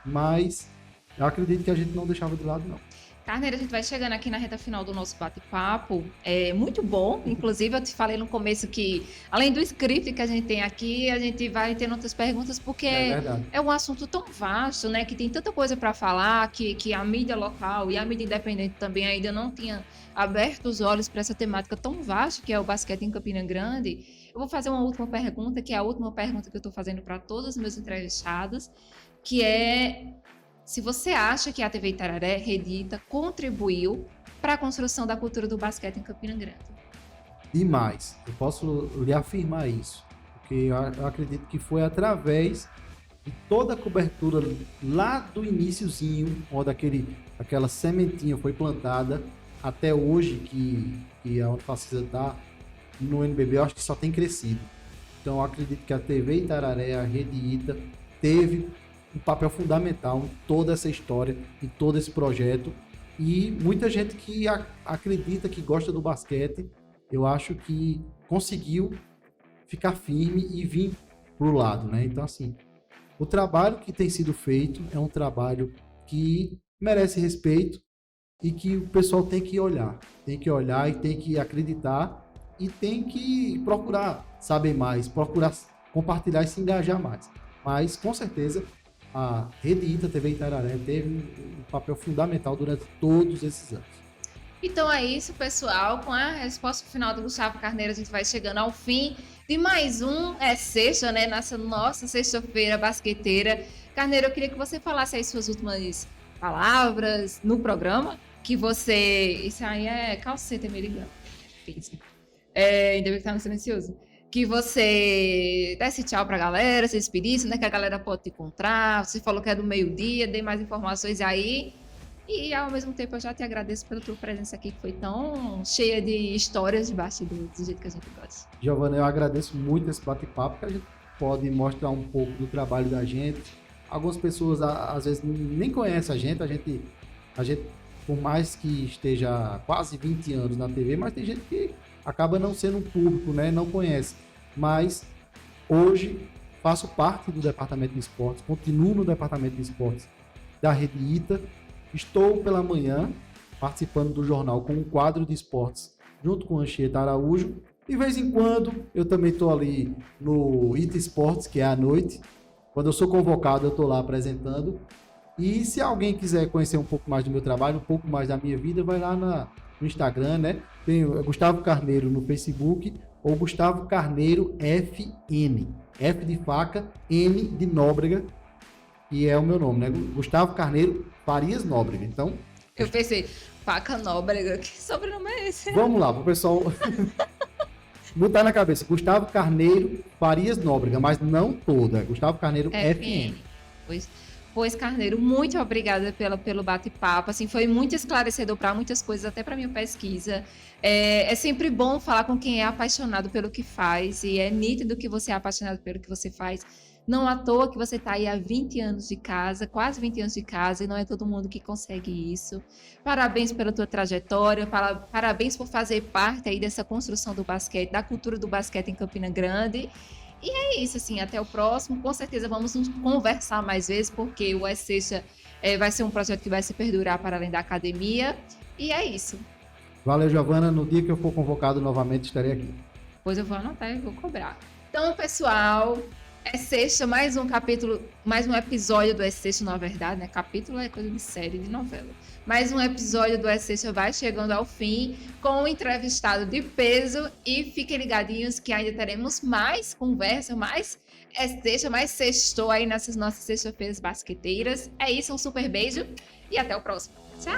mas eu acredito que a gente não deixava de lado, não. Carneiro, a gente vai chegando aqui na reta final do nosso bate-papo. É muito bom. Inclusive, eu te falei no começo que, além do script que a gente tem aqui, a gente vai tendo outras perguntas, porque é um assunto tão vasto, né? Que tem tanta coisa para falar, que a mídia local e a mídia independente também ainda não tinha aberto os olhos para essa temática tão vasta que é o basquete em Campina Grande. Eu vou fazer uma última pergunta, que é a última pergunta que eu estou fazendo para todos os meus entrevistados, que é: se você acha que a TV Itararé, Rede Ita, contribuiu para a construção da cultura do basquete em Campina Grande? Demais. Eu posso lhe afirmar isso. Porque eu acredito que foi através de toda a cobertura lá do iniciozinho, onde aquela sementinha foi plantada, até hoje que a Unifacisa está no NBB, eu acho que só tem crescido. Então eu acredito que a TV Itararé, a Rede Ita, teve um papel fundamental em toda essa história, em todo esse projeto, e muita gente que acredita, que gosta do basquete, eu acho que conseguiu ficar firme e vir pro lado, né? Então, assim, o trabalho que tem sido feito é um trabalho que merece respeito e que o pessoal tem que olhar e tem que acreditar e tem que procurar saber mais, procurar compartilhar e se engajar mais. Mas, com certeza, a Rede Ita TV Itararé teve um papel fundamental durante todos esses anos. Então é isso, pessoal. Com a resposta final do Gustavo Carneiro, a gente vai chegando ao fim de mais um sexta, né? Nessa nossa sexta-feira basqueteira. Carneiro, eu queria que você falasse aí suas últimas palavras no programa. Que você. Isso aí é calceta me ligando. Ainda bem que tá no silencioso. Que você desse tchau pra galera, se despedisse, né? Que a galera pode te encontrar. Você falou que é do meio-dia, dê mais informações aí. E ao mesmo tempo eu já te agradeço pela tua presença aqui, que foi tão cheia de histórias de bastidores, do jeito que a gente gosta. Giovana, eu agradeço muito esse bate-papo, que a gente pode mostrar um pouco do trabalho da gente. Algumas pessoas às vezes nem conhecem a gente, por mais que esteja há quase 20 anos na TV, mas tem gente que acaba não sendo um público, né? Não conhece. Mas hoje faço parte do departamento de esportes, continuo no departamento de esportes da Rede Ita. Estou pela manhã participando do jornal com um quadro de esportes junto com a Anchieta Araújo. De vez em quando eu também estou ali no Ita Esportes, que é à noite. Quando eu sou convocado, eu estou lá apresentando. E se alguém quiser conhecer um pouco mais do meu trabalho, um pouco mais da minha vida, vai lá no Instagram, né? Tem o Gustavo Carneiro no Facebook ou Gustavo Carneiro FN. F de faca, N de Nóbrega. E é o meu nome, né? Gustavo Carneiro Farias Nóbrega. Então, eu pensei, faca Nóbrega, que sobrenome é esse? Vamos lá, pro pessoal botar na cabeça. Gustavo Carneiro Farias Nóbrega, mas não toda. Gustavo Carneiro FN. Pois, Carneiro, muito obrigada pelo bate-papo. Assim, foi muito esclarecedor para muitas coisas, até para minha pesquisa. É sempre bom falar com quem é apaixonado pelo que faz, e é nítido que você é apaixonado pelo que você faz. Não à toa que você está aí há 20 anos de casa, quase 20 anos de casa, e não é todo mundo que consegue isso. Parabéns pela tua trajetória, parabéns por fazer parte aí dessa construção do basquete, da cultura do basquete em Campina Grande. E é isso, assim, até o próximo. Com certeza vamos nos conversar mais vezes, porque o Sexta vai ser um projeto que vai se perdurar para além da academia. E é isso. Valeu, Giovana. No dia que eu for convocado novamente, estarei aqui. Pois eu vou anotar e vou cobrar. Então, pessoal, Sexta, mais um capítulo, mais um episódio do Sexta, na verdade, né? Capítulo é coisa de série, de novela. Mais um episódio do Sexta vai chegando ao fim com um entrevistado de peso, e fiquem ligadinhos que ainda teremos mais conversa, mais Sexta, mais sextou aí nessas nossas sexta-feiras basqueteiras. É isso, um super beijo e até o próximo. Tchau!